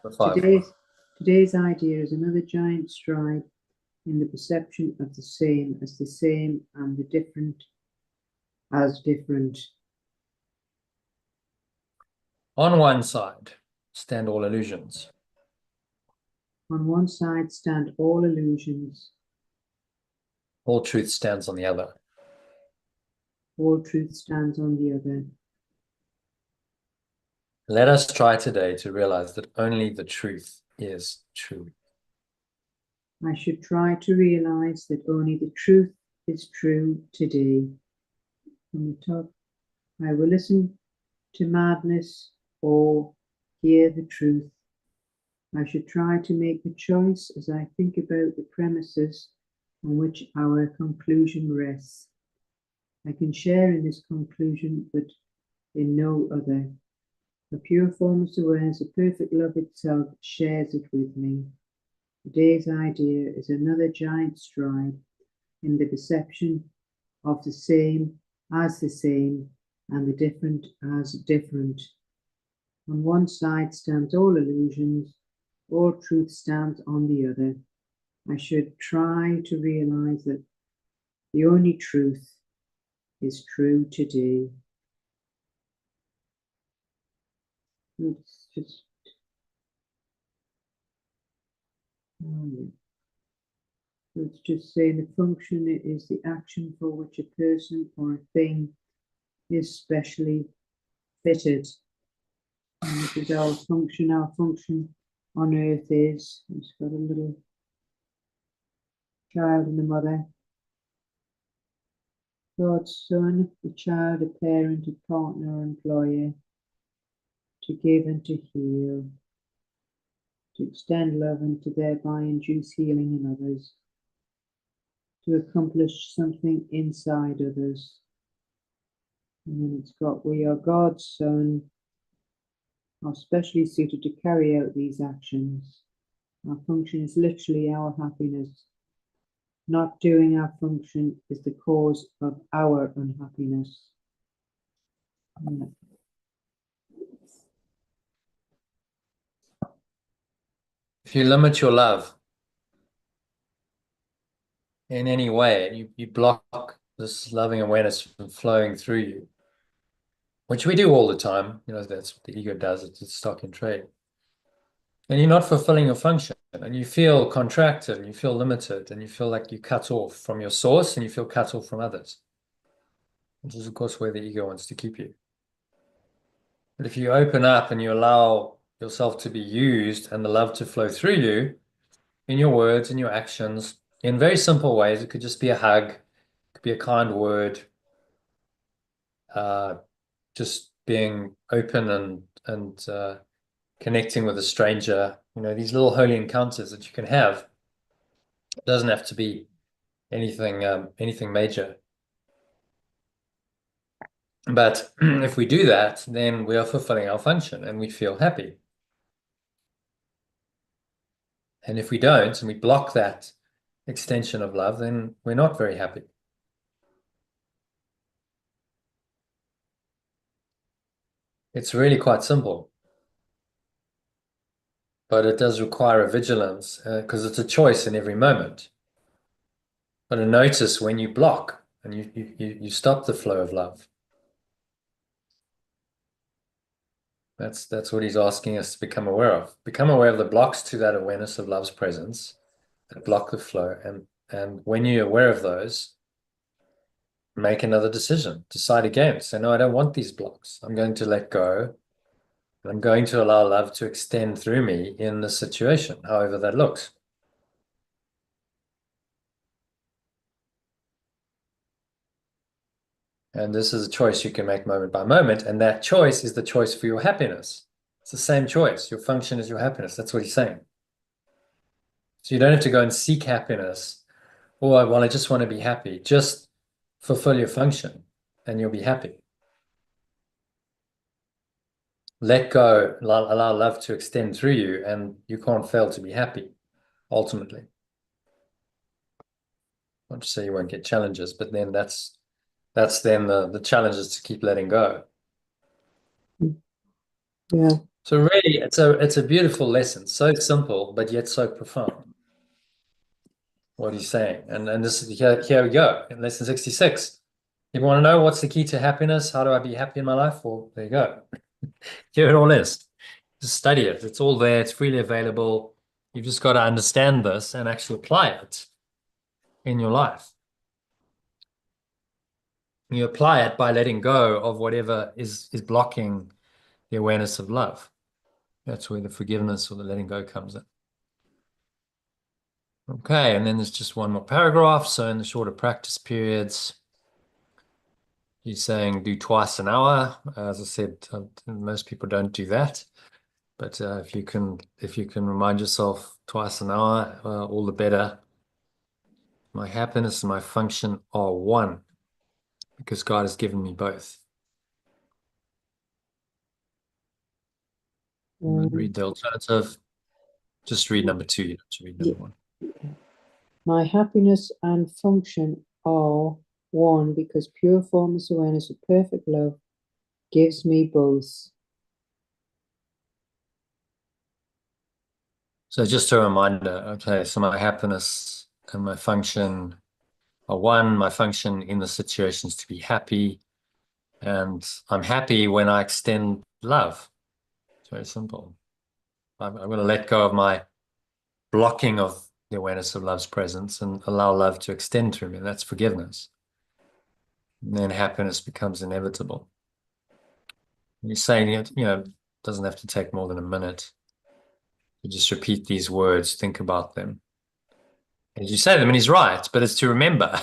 Today's idea is another giant stride in the perception of the same as the same and the different as different. On one side stand all illusions. On one side stand all illusions. All truth stands on the other. All truth stands on the other. Let us try today to realize that only the truth is true. I should try to realize that only the truth is true today. From the top, I will listen to madness or hear the truth. I should try to make the choice as I think about the premises on which our conclusion rests. I can share in this conclusion, but in no other. The pure formless awareness of perfect love itself shares it with me. Today's idea is another giant stride in the perception of the same as the same and the different as different. On one side stands all illusions, all truth stands on the other. I should try to realize that the only truth is true today. It's just let's just say the function is the action for which a person or a thing is specially fitted. And this is our function. Our function on earth is, it's got a little child and a mother. God's son, a child, a parent, a partner, or employer. To give and to heal. To extend love and to thereby induce healing in others. To accomplish something inside others. And then it's got, we are God's son, are specially suited to carry out these actions. Our function is literally our happiness. Not doing our function is the cause of our unhappiness. Yeah. If you limit your love in any way, you block this loving awareness from flowing through you, which we do all the time. You know, that's what the ego does. It's stock in trade. And you're not fulfilling your function, and you feel contracted, and you feel limited, and you feel like you cut off from your source, and you feel cut off from others, which is, of course, where the ego wants to keep you. But if you open up and you allow yourself to be used and the love to flow through you in your words, in your actions, in very simple ways, it could just be a hug, it could be a kind word, just being open and connecting with a stranger, you know, these little holy encounters that you can have. It doesn't have to be anything major. But if we do that, then we are fulfilling our function and we feel happy. And if we don't, and we block that extension of love, then we're not very happy. It's really quite simple. but it does require a vigilance because it's a choice in every moment. But to notice when you block and you stop the flow of love. That's what he's asking us to become aware of. Become aware of the blocks to that awareness of love's presence that block the flow. And when you're aware of those, make another decision. Decide again. Say, no, I don't want these blocks. I'm going to let go. I'm going to allow love to extend through me in the situation, however that looks. And this is a choice you can make moment by moment. And that choice is the choice for your happiness. It's the same choice. Your function is your happiness. That's what he's saying. So you don't have to go and seek happiness. Or, well, I just want to be happy. Just fulfill your function and you'll be happy. Let go, allow love to extend through you, and you can't fail to be happy, ultimately. Not to say you won't get challenges, but then that's then the challenge is to keep letting go. Yeah. So really, it's a beautiful lesson, so simple, but yet so profound. What he's saying. And this is here we go, in lesson 66. You want to know what's the key to happiness? How do I be happy in my life? Well, there you go. Here it all is. Just study it. It's all there. It's freely available. You've just got to understand this and actually apply it in your life. You apply it by letting go of whatever is blocking the awareness of love. That's where the forgiveness or the letting go comes in. Okay, and then there's just one more paragraph. So in the shorter practice periods, he's saying do twice an hour. As I said, most people don't do that. But if you can remind yourself twice an hour, all the better. My happiness and my function are one because God has given me both. Read the alternative. Just read number 2. You don't have to read number 1. My happiness and function are one because pure formless awareness of perfect love gives me both. So just a reminder, okay, so my happiness and my function are one. My function in the situation is to be happy. And I'm happy when I extend love. It's very simple. I'm going to let go of my blocking of the awareness of love's presence and allow love to extend through me. That's forgiveness. And then happiness becomes inevitable. You're saying it, doesn't have to take more than a minute. You just repeat these words, think about them. And you say them, and he's right, but it's to remember.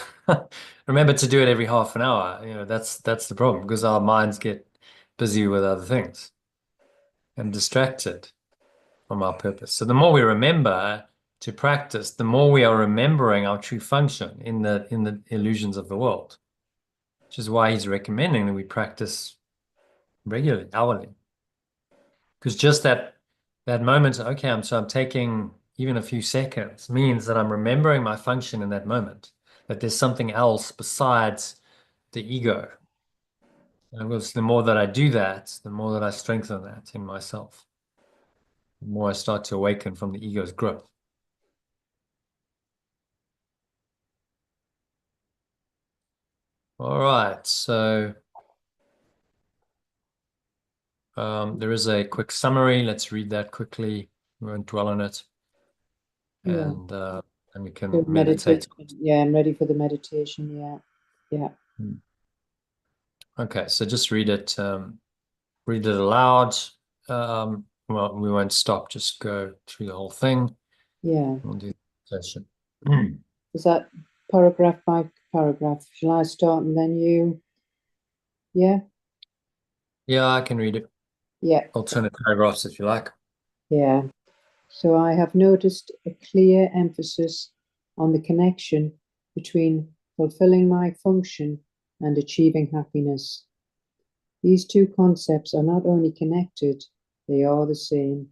Remember to do it every half an hour. That's the problem because our minds get busy with other things and distracted from our purpose. So the more we remember to practice, the more we are remembering our true function in the illusions of the world, which is why he's recommending that we practice regularly, hourly. Because just that moment, okay, I'm taking even a few seconds means that I'm remembering my function in that moment, that there's something else besides the ego. And the more that I do that, the more that I strengthen that in myself, the more I start to awaken from the ego's growth. All right, so there is a quick summary. Let's read that quickly. We won't dwell on it. Yeah. And we can meditate. Yeah, I'm ready for the meditation. Yeah. Okay, so just read it aloud. Well, we won't stop, just go through the whole thing. Yeah. We'll do the session. Is that paragraph by paragraph? Shall I start and then you? Yeah? Yeah, I can read it. Yeah. Alternate paragraphs if you like. Yeah. So I have noticed a clear emphasis on the connection between fulfilling my function and achieving happiness. These two concepts are not only connected, they are the same.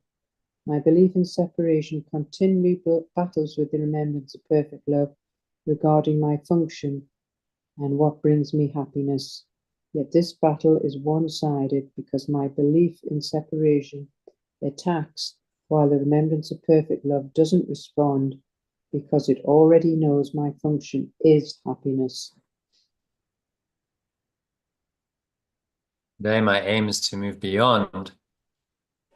My belief in separation continually battles with the remembrance of perfect love regarding my function and what brings me happiness. Yet this battle is one-sided because my belief in separation attacks while the remembrance of perfect love doesn't respond because it already knows my function is happiness. Today, my aim is to move beyond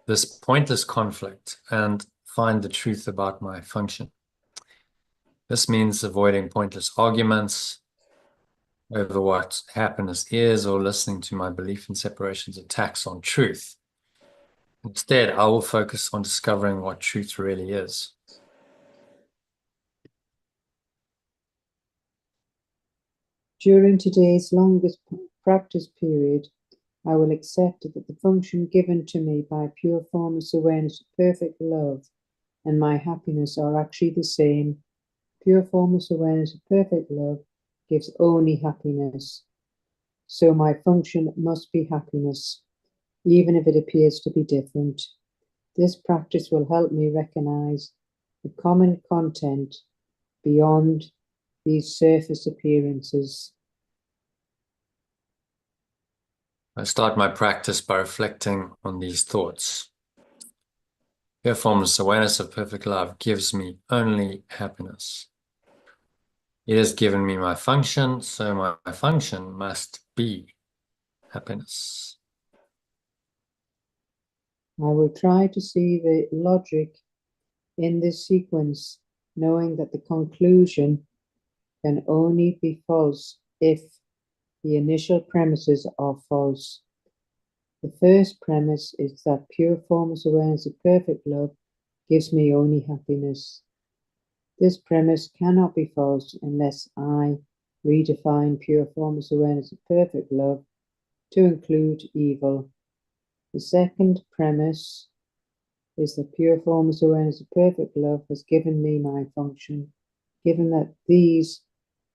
this pointless conflict and find the truth about my function. This means avoiding pointless arguments over what happiness is or listening to my belief in separation's attacks on truth. Instead, I will focus on discovering what truth really is. During today's longest practice period, I will accept that the function given to me by pure formless awareness of perfect love and my happiness are actually the same. Pure formless awareness of perfect love gives only happiness. So my function must be happiness, even if it appears to be different. This practice will help me recognize the common content beyond these surface appearances. I start my practice by reflecting on these thoughts. Pure formless awareness of perfect love gives me only happiness. It has given me my function, so my function must be happiness. I will try to see the logic in this sequence, knowing that the conclusion can only be false if the initial premises are false. The first premise is that pure formless awareness of perfect love gives me only happiness. This premise cannot be false unless I redefine pure formless awareness of perfect love to include evil. The second premise is that pure formless awareness of perfect love has given me my function, given that these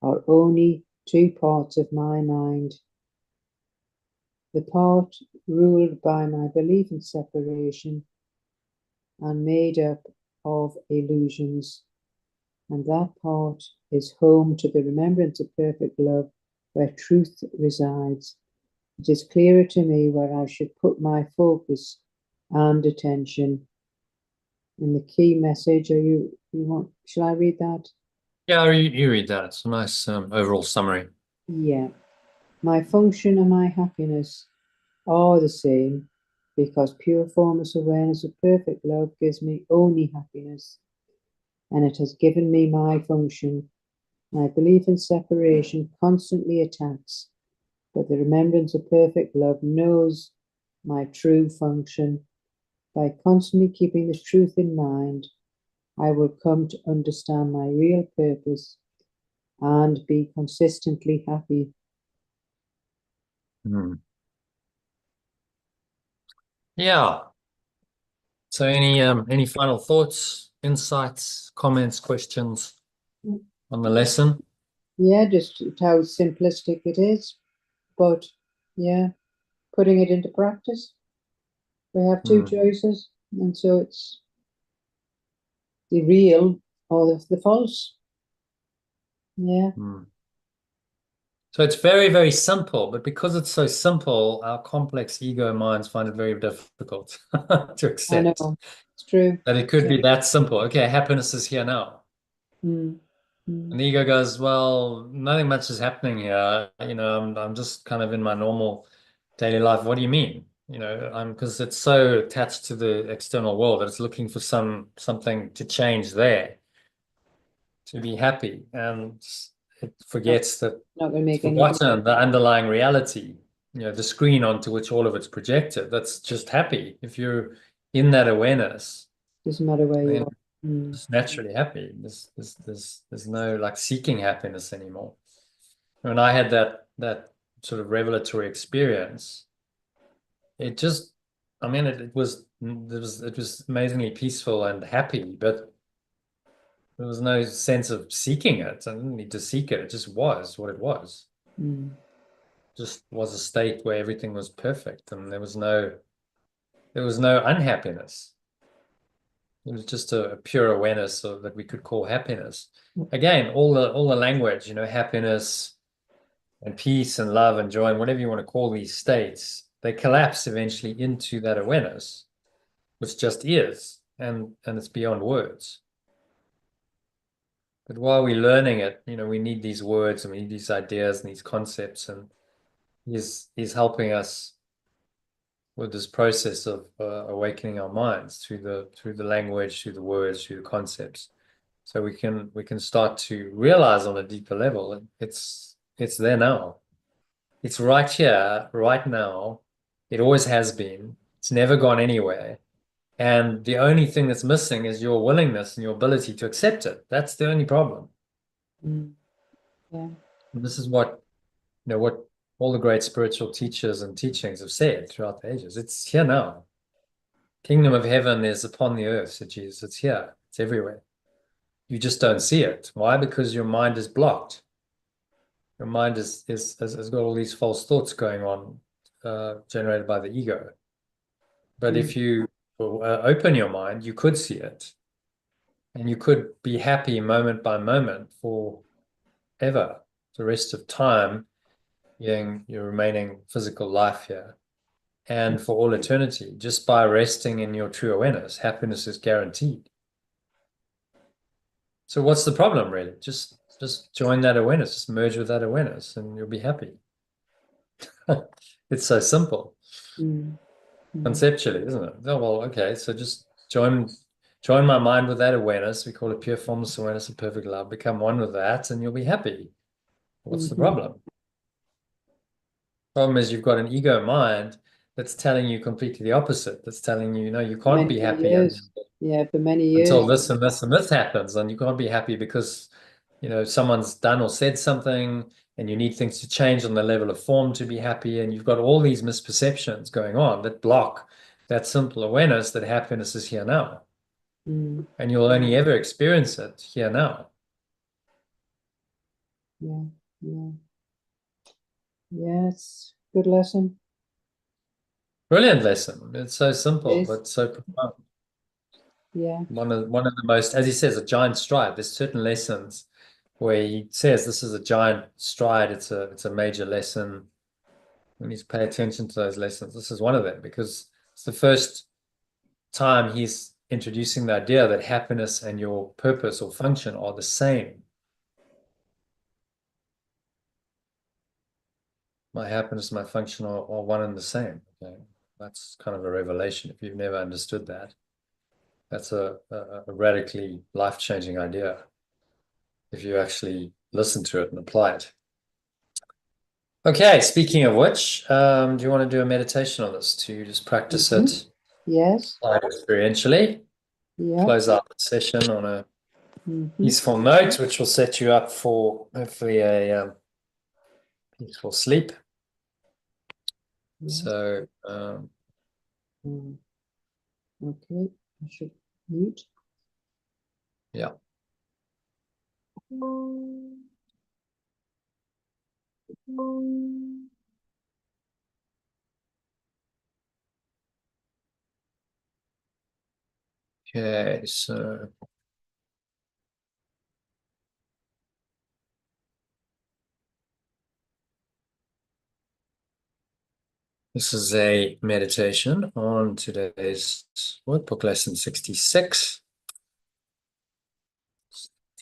are only two parts of my mind. The part ruled by my belief in separation and made up of illusions, and that part is home to the remembrance of perfect love where truth resides. It is clearer to me where I should put my focus and attention. And the key message, shall I read that? Yeah, you read that. It's a nice overall summary. Yeah. My function and my happiness are the same because pure formless awareness of perfect love gives me only happiness, and it has given me my function. My belief in separation constantly attacks, but the remembrance of perfect love knows my true function. By constantly keeping this truth in mind, I will come to understand my real purpose and be consistently happy. Yeah. So any final thoughts, insights, comments, questions on the lesson? Yeah, just how simplistic it is, but yeah, putting it into practice. We have two choices, and so it's the real or the false. Yeah. So it's very, very simple, but because it's so simple, our complex ego minds find it very difficult to accept. I know, it's true. That it could be that simple. Okay, happiness is here now. And the ego goes, well, nothing much is happening here. I'm just kind of in my normal daily life. What do you mean? Because it's so attached to the external world that it's looking for something to change there, to be happy. And it forgets that Not going to make it's any forgotten the underlying reality, the screen onto which all of it's projected. That's just happy. If you're in that awareness, doesn't matter where you are. just naturally happy. There's no like seeking happiness anymore. When I had that sort of revelatory experience, it just, I mean, it was amazingly peaceful and happy, but there was no sense of seeking it. I didn't need to seek it. It just was what it was. Just was a state where everything was perfect and there was no unhappiness. It was just a pure awareness of that we could call happiness. Again, all the language, happiness and peace and love and joy and whatever you want to call these states, they collapse eventually into that awareness, which just is. and it's beyond words. But while we're learning it, we need these words and we need these ideas and these concepts, and he's helping us with this process of awakening our minds through the language, through the words, through the concepts. So we can start to realize on a deeper level it's there now. It's right here, right now. It always has been. It's never gone anywhere. And the only thing that's missing is your willingness and your ability to accept it. That's the only problem. Yeah. And this is what all the great spiritual teachers and teachings have said throughout the ages. It's here now. Kingdom of heaven is upon the earth, said Jesus. It's here. It's everywhere. You just don't see it. Why? Because your mind is blocked. Your mind has got all these false thoughts going on, generated by the ego. But if you open your mind, you could see it. And you could be happy moment by moment forever, the rest of time, being your remaining physical life here. And for all eternity, just by resting in your true awareness, happiness is guaranteed. So what's the problem, really? Just join that awareness, just merge with that awareness, and you'll be happy. It's so simple, conceptually, isn't it? Oh, well, okay, so just join my mind with that awareness. We call it pure formless awareness of perfect love. Become one with that, and you'll be happy. What's the problem? Problem is you've got an ego mind that's telling you completely the opposite. That's telling you, you can't be happy for many years. Until this and this and this happens, and you can't be happy because someone's done or said something, and you need things to change on the level of form to be happy, and you've got all these misperceptions going on that block that simple awareness that happiness is here now. And you'll only ever experience it here now. Yes, good lesson. Brilliant lesson. It's so simple, but so profound. Yeah. One of the most, as he says, a giant stride. There's certain lessons where he says this is a giant stride. It's a major lesson. We need to pay attention to those lessons. This is one of them because it's the first time he's introducing the idea that happiness and your purpose or function are the same. My happiness, my function are one and the same. Okay? That's kind of a revelation. If you've never understood that, that's a radically life-changing idea if you actually listen to it and apply it. Okay, speaking of which, do you want to do a meditation on this to just practice it? Yes. Experientially. Yeah. Close out the session on a peaceful note, which will set you up for hopefully a peaceful sleep. Yes. So, okay, I should mute. Yeah. Okay, so this is a meditation on today's workbook lesson 66.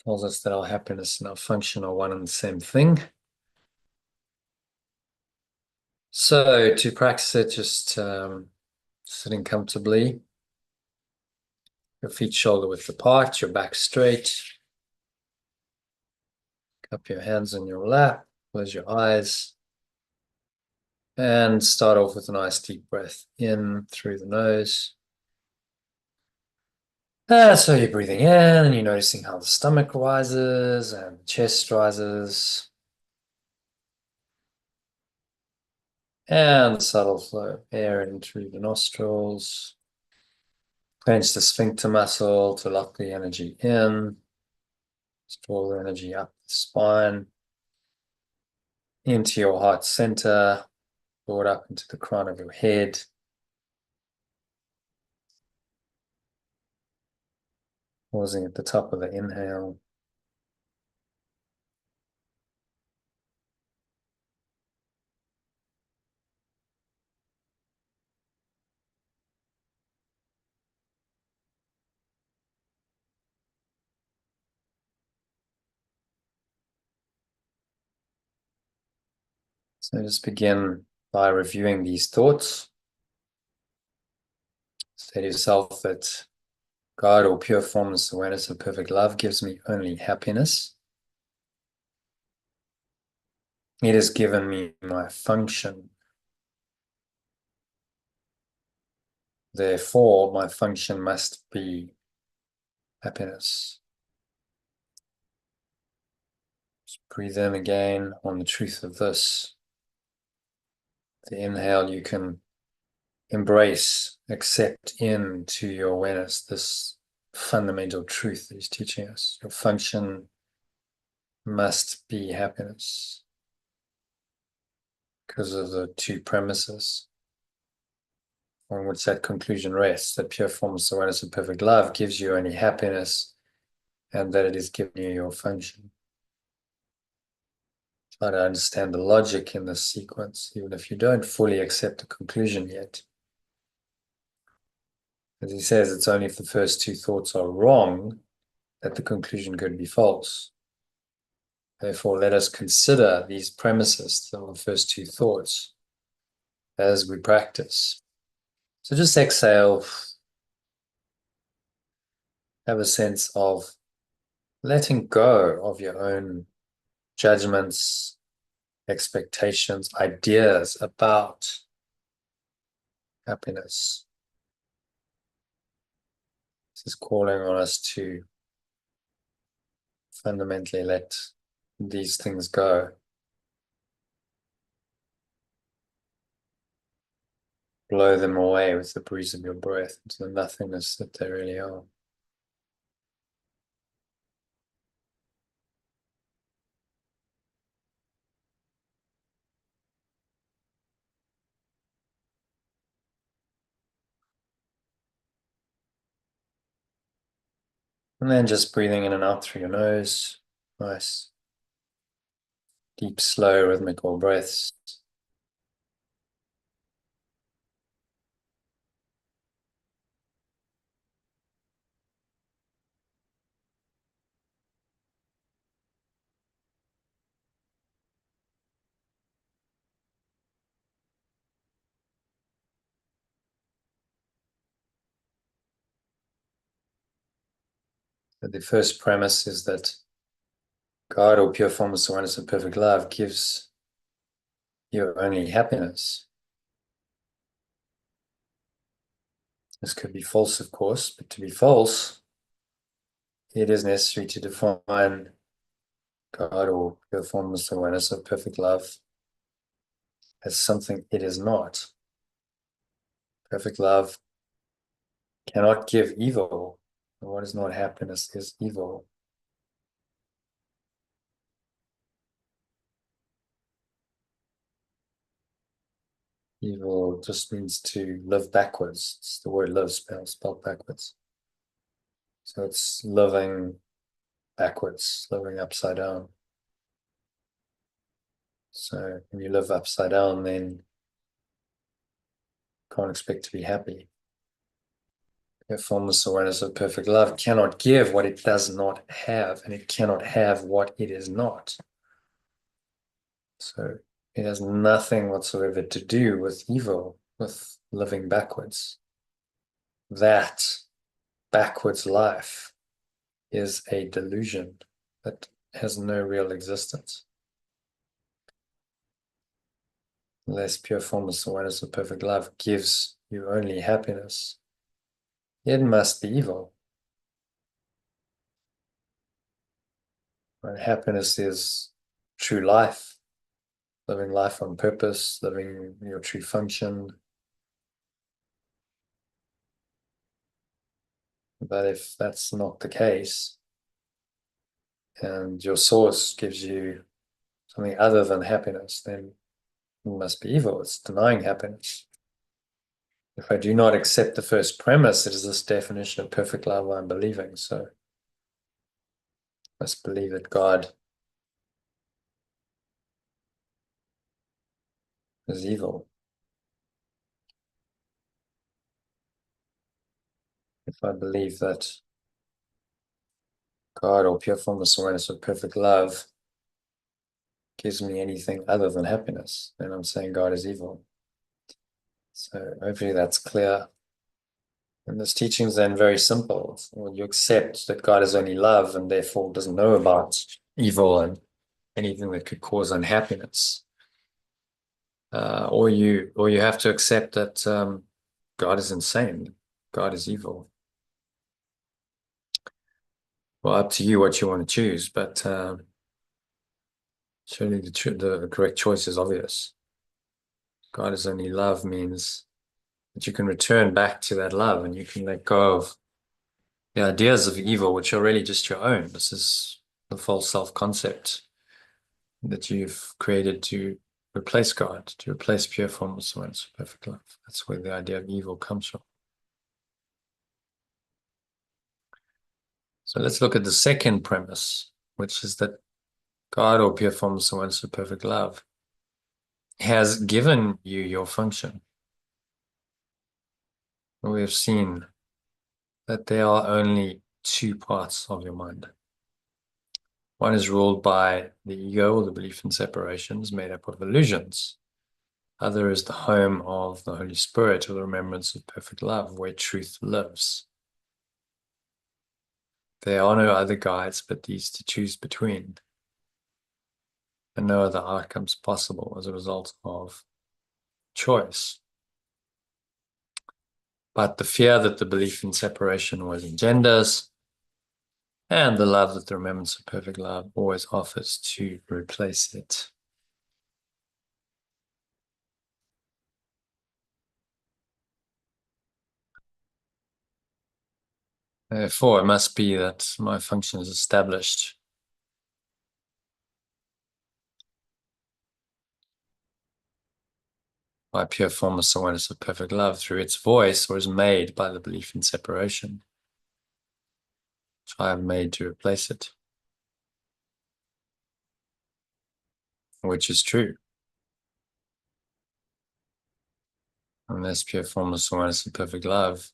Tells us that our happiness and our function are one and the same thing. So to practice it, just sitting comfortably, your feet shoulder width apart, your back straight. Cup your hands in your lap, close your eyes. And start off with a nice deep breath in through the nose. So you're breathing in and you're noticing how the stomach rises and the chest rises. And the subtle flow of air in through the nostrils. Clench the sphincter muscle to lock the energy in. Draw the energy up the spine. Into your heart center. Draw it up into the crown of your head. Pausing at the top of the inhale. So just begin by reviewing these thoughts. Say to yourself that God or pure formless awareness of perfect love gives me only happiness. It has given me my function. Therefore, my function must be happiness. Just breathe in again on the truth of this. The inhale, you can embrace, accept into your awareness this fundamental truth that he's teaching us. Your function must be happiness because of the two premises on which that conclusion rests, that pure formless awareness of perfect love gives you only happiness and that it is giving you your function. Try to understand the logic in this sequence, even if you don't fully accept the conclusion yet. As he says, it's only if the first two thoughts are wrong that the conclusion could be false. Therefore, let us consider these premises, the first two thoughts, as we practice. So just exhale. Have a sense of letting go of your own judgments, expectations, ideas about happiness. This is calling on us to fundamentally let these things go. Blow them away with the breeze of your breath into the nothingness that they really are. And then just breathing in and out through your nose. Nice, deep, slow, rhythmical breaths. The first premise is that God or pure formless awareness of perfect love gives you only happiness. This could be false, of course, but to be false, it is necessary to define God or pure formless awareness of perfect love as something it is not. Perfect love cannot give evil. What is not happiness is evil. Evil just means to live backwards. It's the word live spelled backwards. So it's living backwards, living upside down. So when you live upside down, then you can't expect to be happy. Your formless awareness of perfect love cannot give what it does not have, and it cannot have what it is not. So it has nothing whatsoever to do with evil, with living backwards. That backwards life is a delusion that has no real existence. Unless pure formless awareness of perfect love gives you only happiness, it must be evil. Right? Happiness is true life, living life on purpose, living your true function. But if that's not the case, and your source gives you something other than happiness, then it must be evil. It's denying happiness. If I do not accept the first premise, it is this definition of perfect love I'm believing. So I must believe that God is evil. If I believe that God or pure formless awareness of perfect love gives me anything other than happiness, then I'm saying God is evil. So hopefully that's clear. And this teaching is then very simple. When you accept that God is only love and therefore doesn't know about evil and anything that could cause unhappiness, or you have to accept that God is insane, God is evil. Well, up to you what you want to choose, but surely the correct choice is obvious. God is only love means that you can return back to that love and you can let go of the ideas of evil, which are really just your own. This is the false self-concept that you've created to replace God, to replace pure formless perfect love. That's where the idea of evil comes from. So let's look at the second premise, which is that God, or pure formless and perfect love, has given you your function. We have seen that there are only two parts of your mind. One is ruled by the ego, or the belief in separations, made up of illusions. Other is the home of the Holy Spirit, or the remembrance of perfect love, where truth lives. There are no other guides but these to choose between, and no other outcomes possible as a result of choice. But the fear that the belief in separation always engenders, and the love that the remembrance of perfect love always offers to replace it. Therefore, it must be that my function is established by pure formless awareness of perfect love through its voice, or is made by the belief in separation, which I have made to replace it, which is true. Unless pure formless awareness of perfect love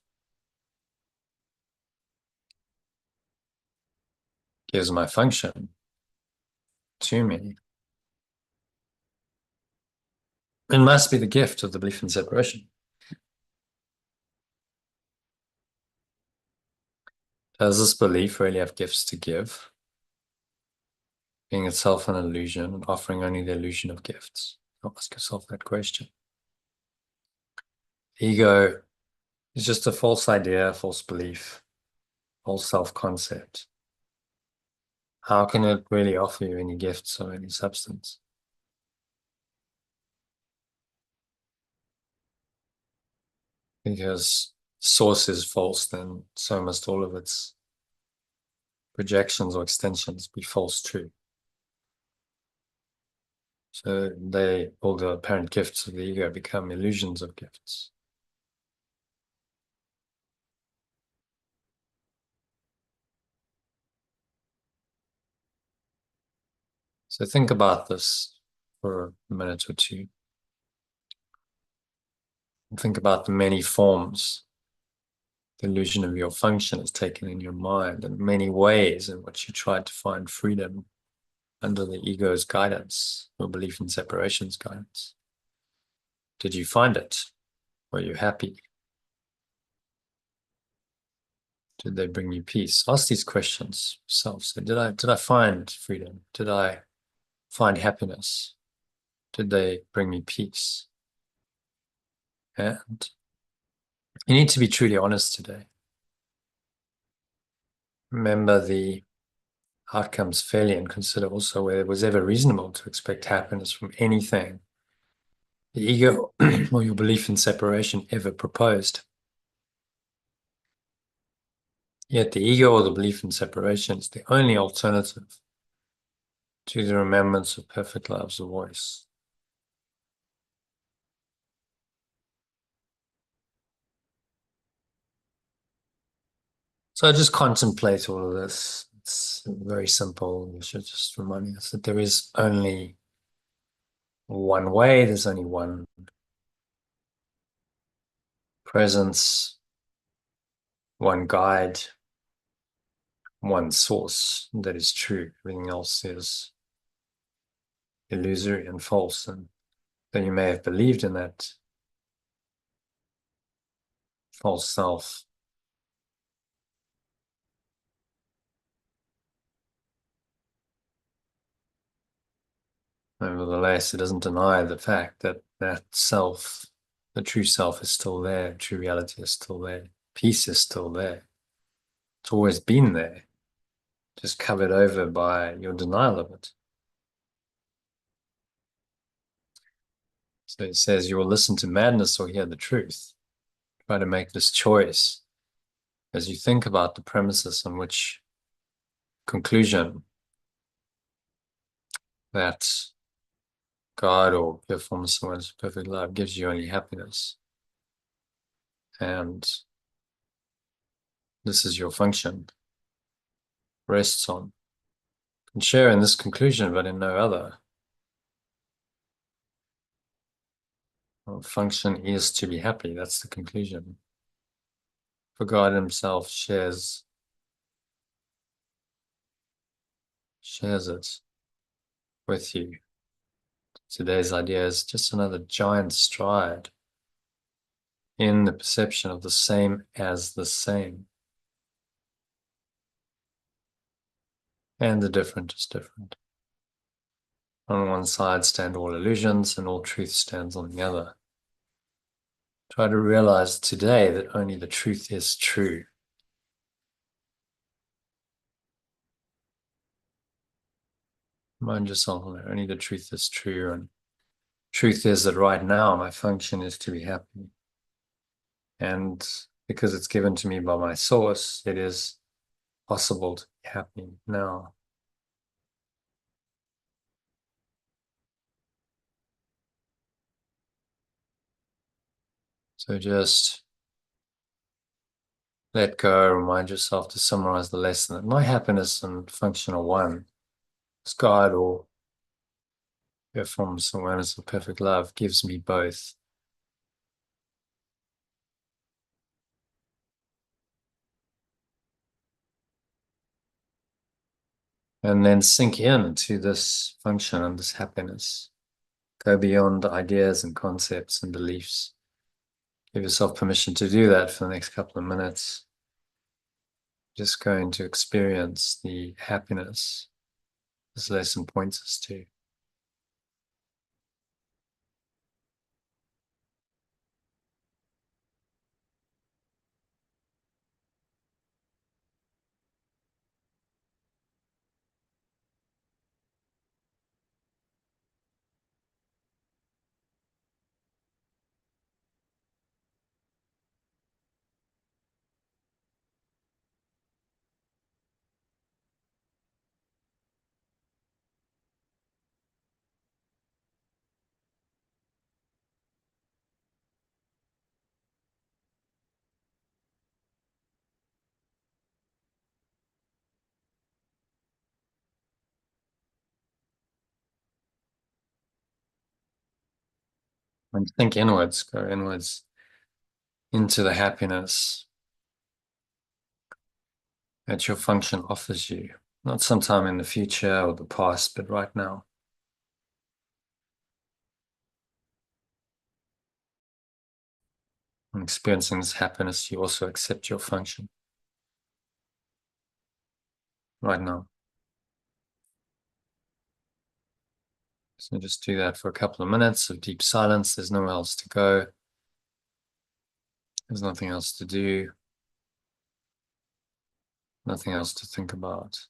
gives my function to me, it must be the gift of the belief in separation. Does this belief really have gifts to give, being itself an illusion and offering only the illusion of gifts? Ask yourself that question. Ego is just a false idea, false belief, false self-concept. How can it really offer you any gifts or any substance? Because source is false, then so must all of its projections or extensions be false too. So all the apparent gifts of the ego become illusions of gifts. So think about this for a minute or two. Think about the many forms the illusion of your function has taken in your mind, and many ways in which you tried to find freedom under the ego's guidance, or belief in separation's guidance. Did you find it? Were you happy? Did they bring you peace? Ask these questions yourself. So did I find freedom? Did I find happiness? Did they bring me peace? And you need to be truly honest today. Remember the outcomes fairly and consider also whether it was ever reasonable to expect happiness from anything the ego or your belief in separation ever proposed. Yet the ego or the belief in separation is the only alternative to the remembrance of perfect love's voice. So just contemplate all of this. It's very simple. You should just remind us that there is only one way, there's only one presence, one guide, one source that is true. Everything else is illusory and false, and that you may have believed in that false self. Nevertheless, it doesn't deny the fact that that self, the true self, is still there, true reality is still there, peace is still there. It's always been there, just covered over by your denial of it. So it says you will listen to madness or hear the truth. Try to make this choice as you think about the premises on which conclusion that God or pure form of someone's perfect love gives you only happiness. And this is your function, rests on. You can share in this conclusion, but in no other. Our function is to be happy. That's the conclusion. For God himself shares it with you. Today's idea is just another giant stride in the perception of the same as the same. And the different is different. On one side stand all illusions, and all truth stands on the other. Try to realize today that only the truth is true. Remind yourself that only the truth is true, and truth is that right now my function is to be happy. And because it's given to me by my source, it is possible to be happy now. So just let go, remind yourself to summarize the lesson that my happiness and function are one. As God or your forms of awareness of perfect love gives me both. And then sink into this function and this happiness. Go beyond ideas and concepts and beliefs. Give yourself permission to do that for the next couple of minutes. Just going to experience the happiness this lesson points us to. And think inwards, go inwards into the happiness that your function offers you. Not sometime in the future or the past, but right now. And experiencing this happiness, you also accept your function right now. So just do that for a couple of minutes of deep silence. There's nowhere else to go. There's nothing else to do. Nothing else to think about.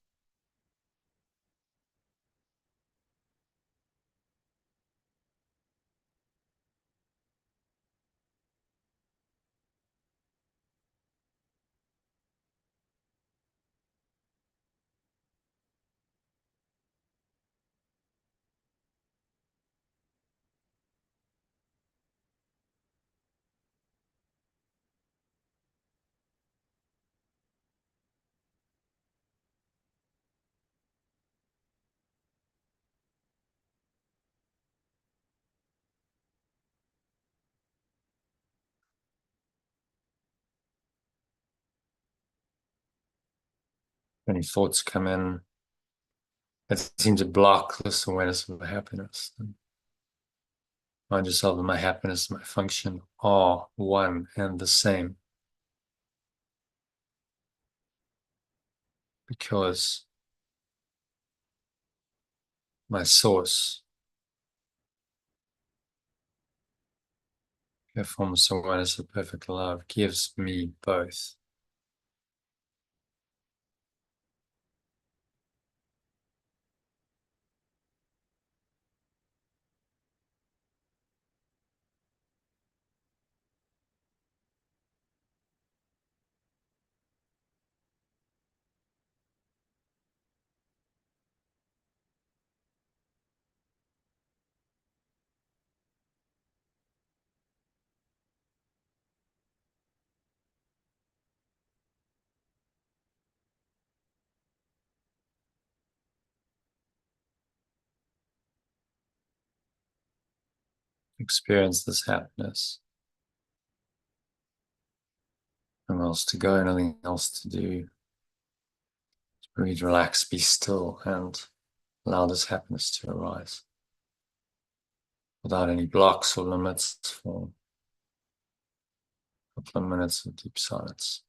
Any thoughts come in, that seem to block this awareness of my happiness. And find yourself that my happiness and my function are one and the same. Because my source, a formless awareness of perfect love, gives me both. Experience this happiness. Nothing else to go, nothing else to do. Breathe, relax, be still, and allow this happiness to arise without any blocks or limits for a couple of minutes of deep silence.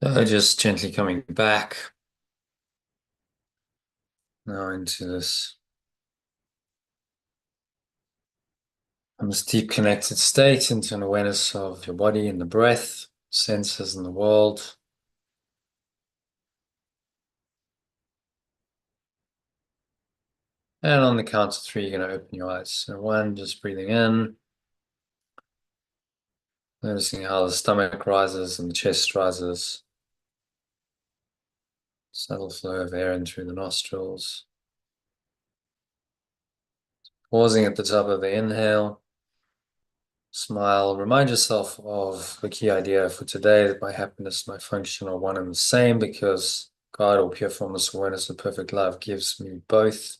So just gently coming back now into this deep connected state, into an awareness of your body and the breath, senses in the world. And on the count of 3, you're going to open your eyes. So 1, just breathing in. Noticing how the stomach rises and the chest rises. Subtle flow of air in through the nostrils. Pausing at the top of the inhale. Smile. Remind yourself of the key idea for today, that my happiness, my function are one and the same, because God, or pure formless awareness of perfect love, gives me both.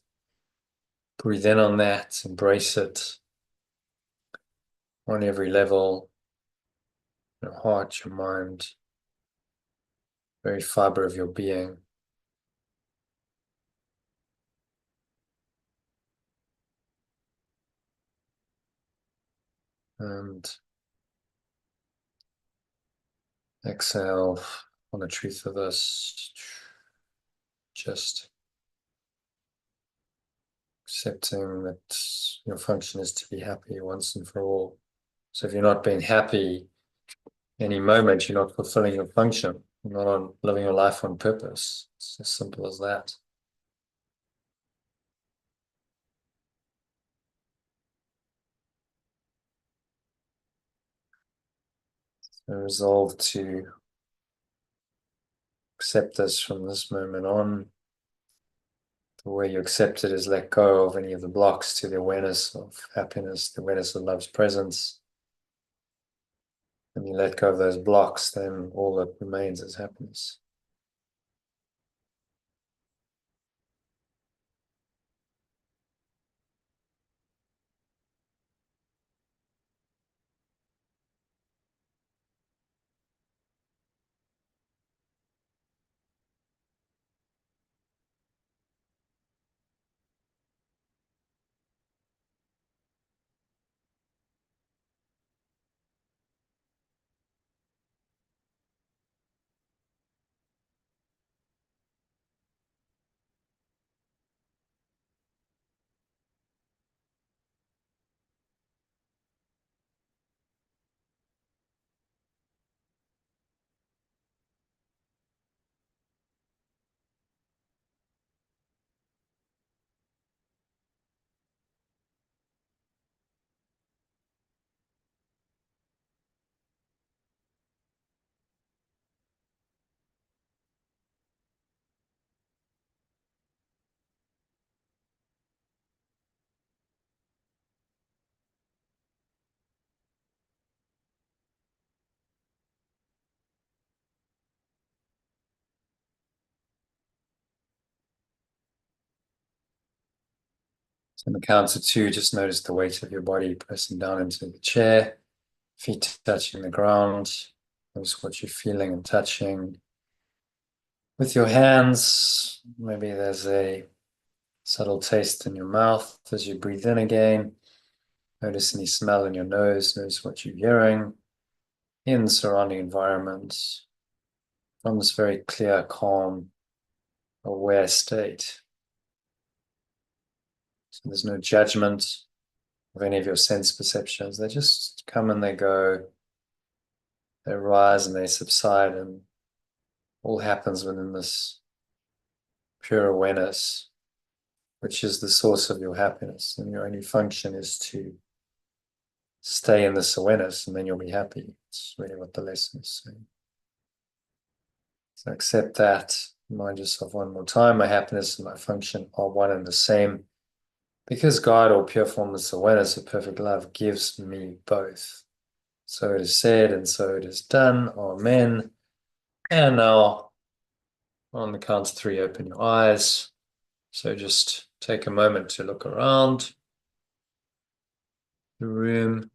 Breathe in on that, embrace it on every level, your heart, your mind, very fiber of your being. And exhale on the truth of this, just accepting that your function is to be happy once and for all. So if you're not being happy any moment, you're not fulfilling your function. You're not on living your life on purpose. It's as simple as that. So resolve to accept this from this moment on. The way you accept it is let go of any of the blocks to the awareness of happiness, the awareness of love's presence. When you let go of those blocks, then all that remains is happiness. So on the count of 2, just notice the weight of your body pressing down into the chair, feet touching the ground. Notice what you're feeling and touching. With your hands, maybe there's a subtle taste in your mouth as you breathe in again. Notice any smell in your nose. Notice what you're hearing in the surrounding environment from this very clear, calm, aware state. So there's no judgment of any of your sense perceptions. They just come and they go. They rise and they subside, and all happens within this pure awareness, which is the source of your happiness. And your only function is to stay in this awareness, and then you'll be happy. It's really what the lesson is saying. So accept that. Remind yourself one more time, my happiness and my function are one and the same, because God, or pure formless awareness of perfect love, gives me both. So it is said, and so it is done. Amen. And now, on the count of 3, open your eyes. So just take a moment to look around the room,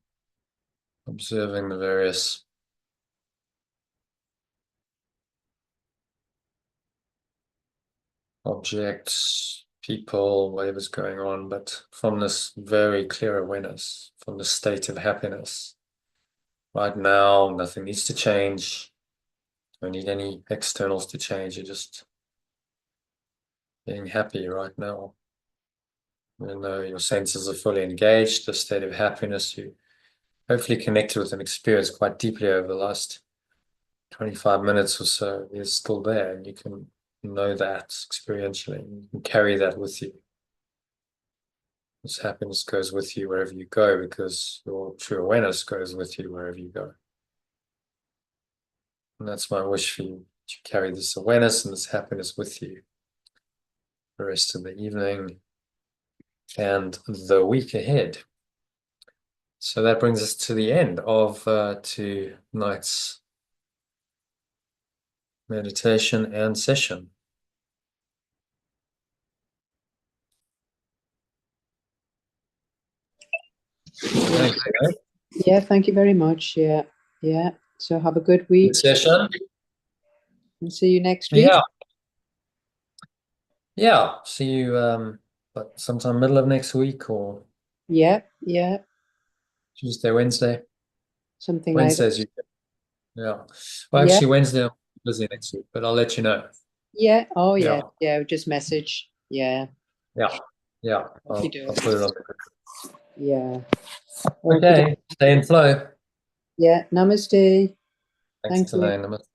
observing the various objects, people, whatever's going on, but from this very clear awareness, from the state of happiness. Right now, nothing needs to change. Don't need any externals to change. You're just being happy right now. Even though your senses are fully engaged, the state of happiness you hopefully connected with and experienced quite deeply over the last 25 minutes or so is still there, and you can know that experientially. You can carry that with you. This happiness goes with you wherever you go, because your true awareness goes with you wherever you go. And that's my wish for you, to carry this awareness and this happiness with you the rest of the evening and the week ahead. So that brings us to the end of tonight's meditation and session. Thanks, guys. Yeah, thank you very much. Yeah, yeah. So have a good week. Good session. And see you next week. Yeah. Yeah. See you but sometime middle of next week, or Yeah, yeah. Tuesday, Wednesday. Something like that. Wednesday's you. Yeah. Well, Yeah. actually, Wednesday I'm busy next week, but I'll let you know. Yeah. Oh, yeah. Yeah. Yeah. Just message. Yeah. Yeah. Yeah. I'll put it on the group. Yeah. Okay. Stay in flow. Yeah. Namaste. Thanks, Thank you. Elaine. Namaste.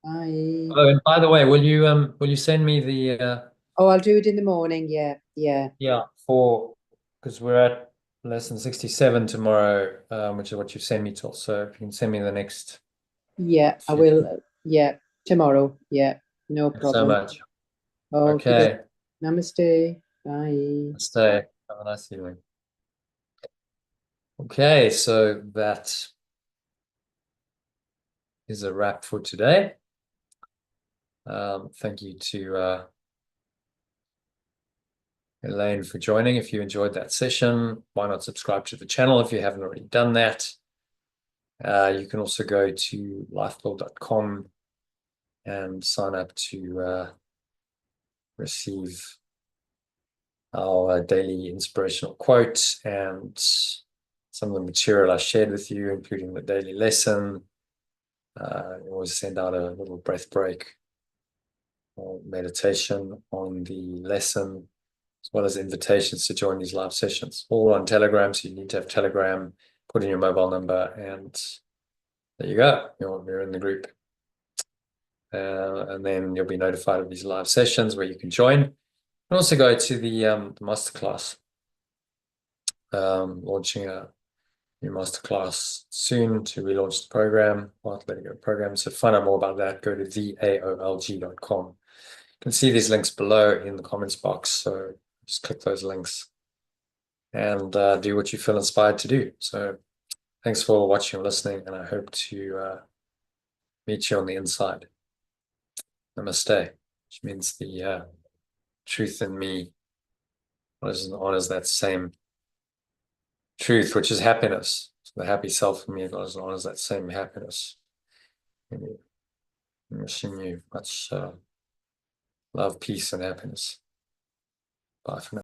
Bye. Oh, and by the way, will you send me the Oh, I'll do it in the morning. Yeah. Yeah. because we're at lesson 67 tomorrow, which is what you send me till. So if you can send me the next. Yeah. I will. Yeah. Tomorrow. Yeah. No Thanks so problem. much. Okay. Okay. Namaste. Bye. Stay. Have a nice evening. Okay, so that is a wrap for today. Thank you to Elaine for joining. If you enjoyed that session, why not subscribe to the channel if you haven't already done that? You can also go to lifebuild.com and sign up to receive our daily inspirational quote and some of the material I shared with you, including the daily lesson. I always send out a little breath break or meditation on the lesson, as well as invitations to join these live sessions, all on Telegram. So you need to have Telegram, put in your mobile number, and there you go. You're in the group. And then you'll be notified of these live sessions where you can join. And also go to the masterclass. Launching a new masterclass soon to relaunch the program, Art Letting Go program. So to find out more about that, go to theaolg.com. You can see these links below in the comments box. So just click those links and do what you feel inspired to do. So thanks for watching and listening, and I hope to meet you on the inside. Namaste, which means the truth in me honors that same truth, which is happiness. So the happy self in me honors that same happiness. I'm wishing you much love, peace, and happiness. Bye for now.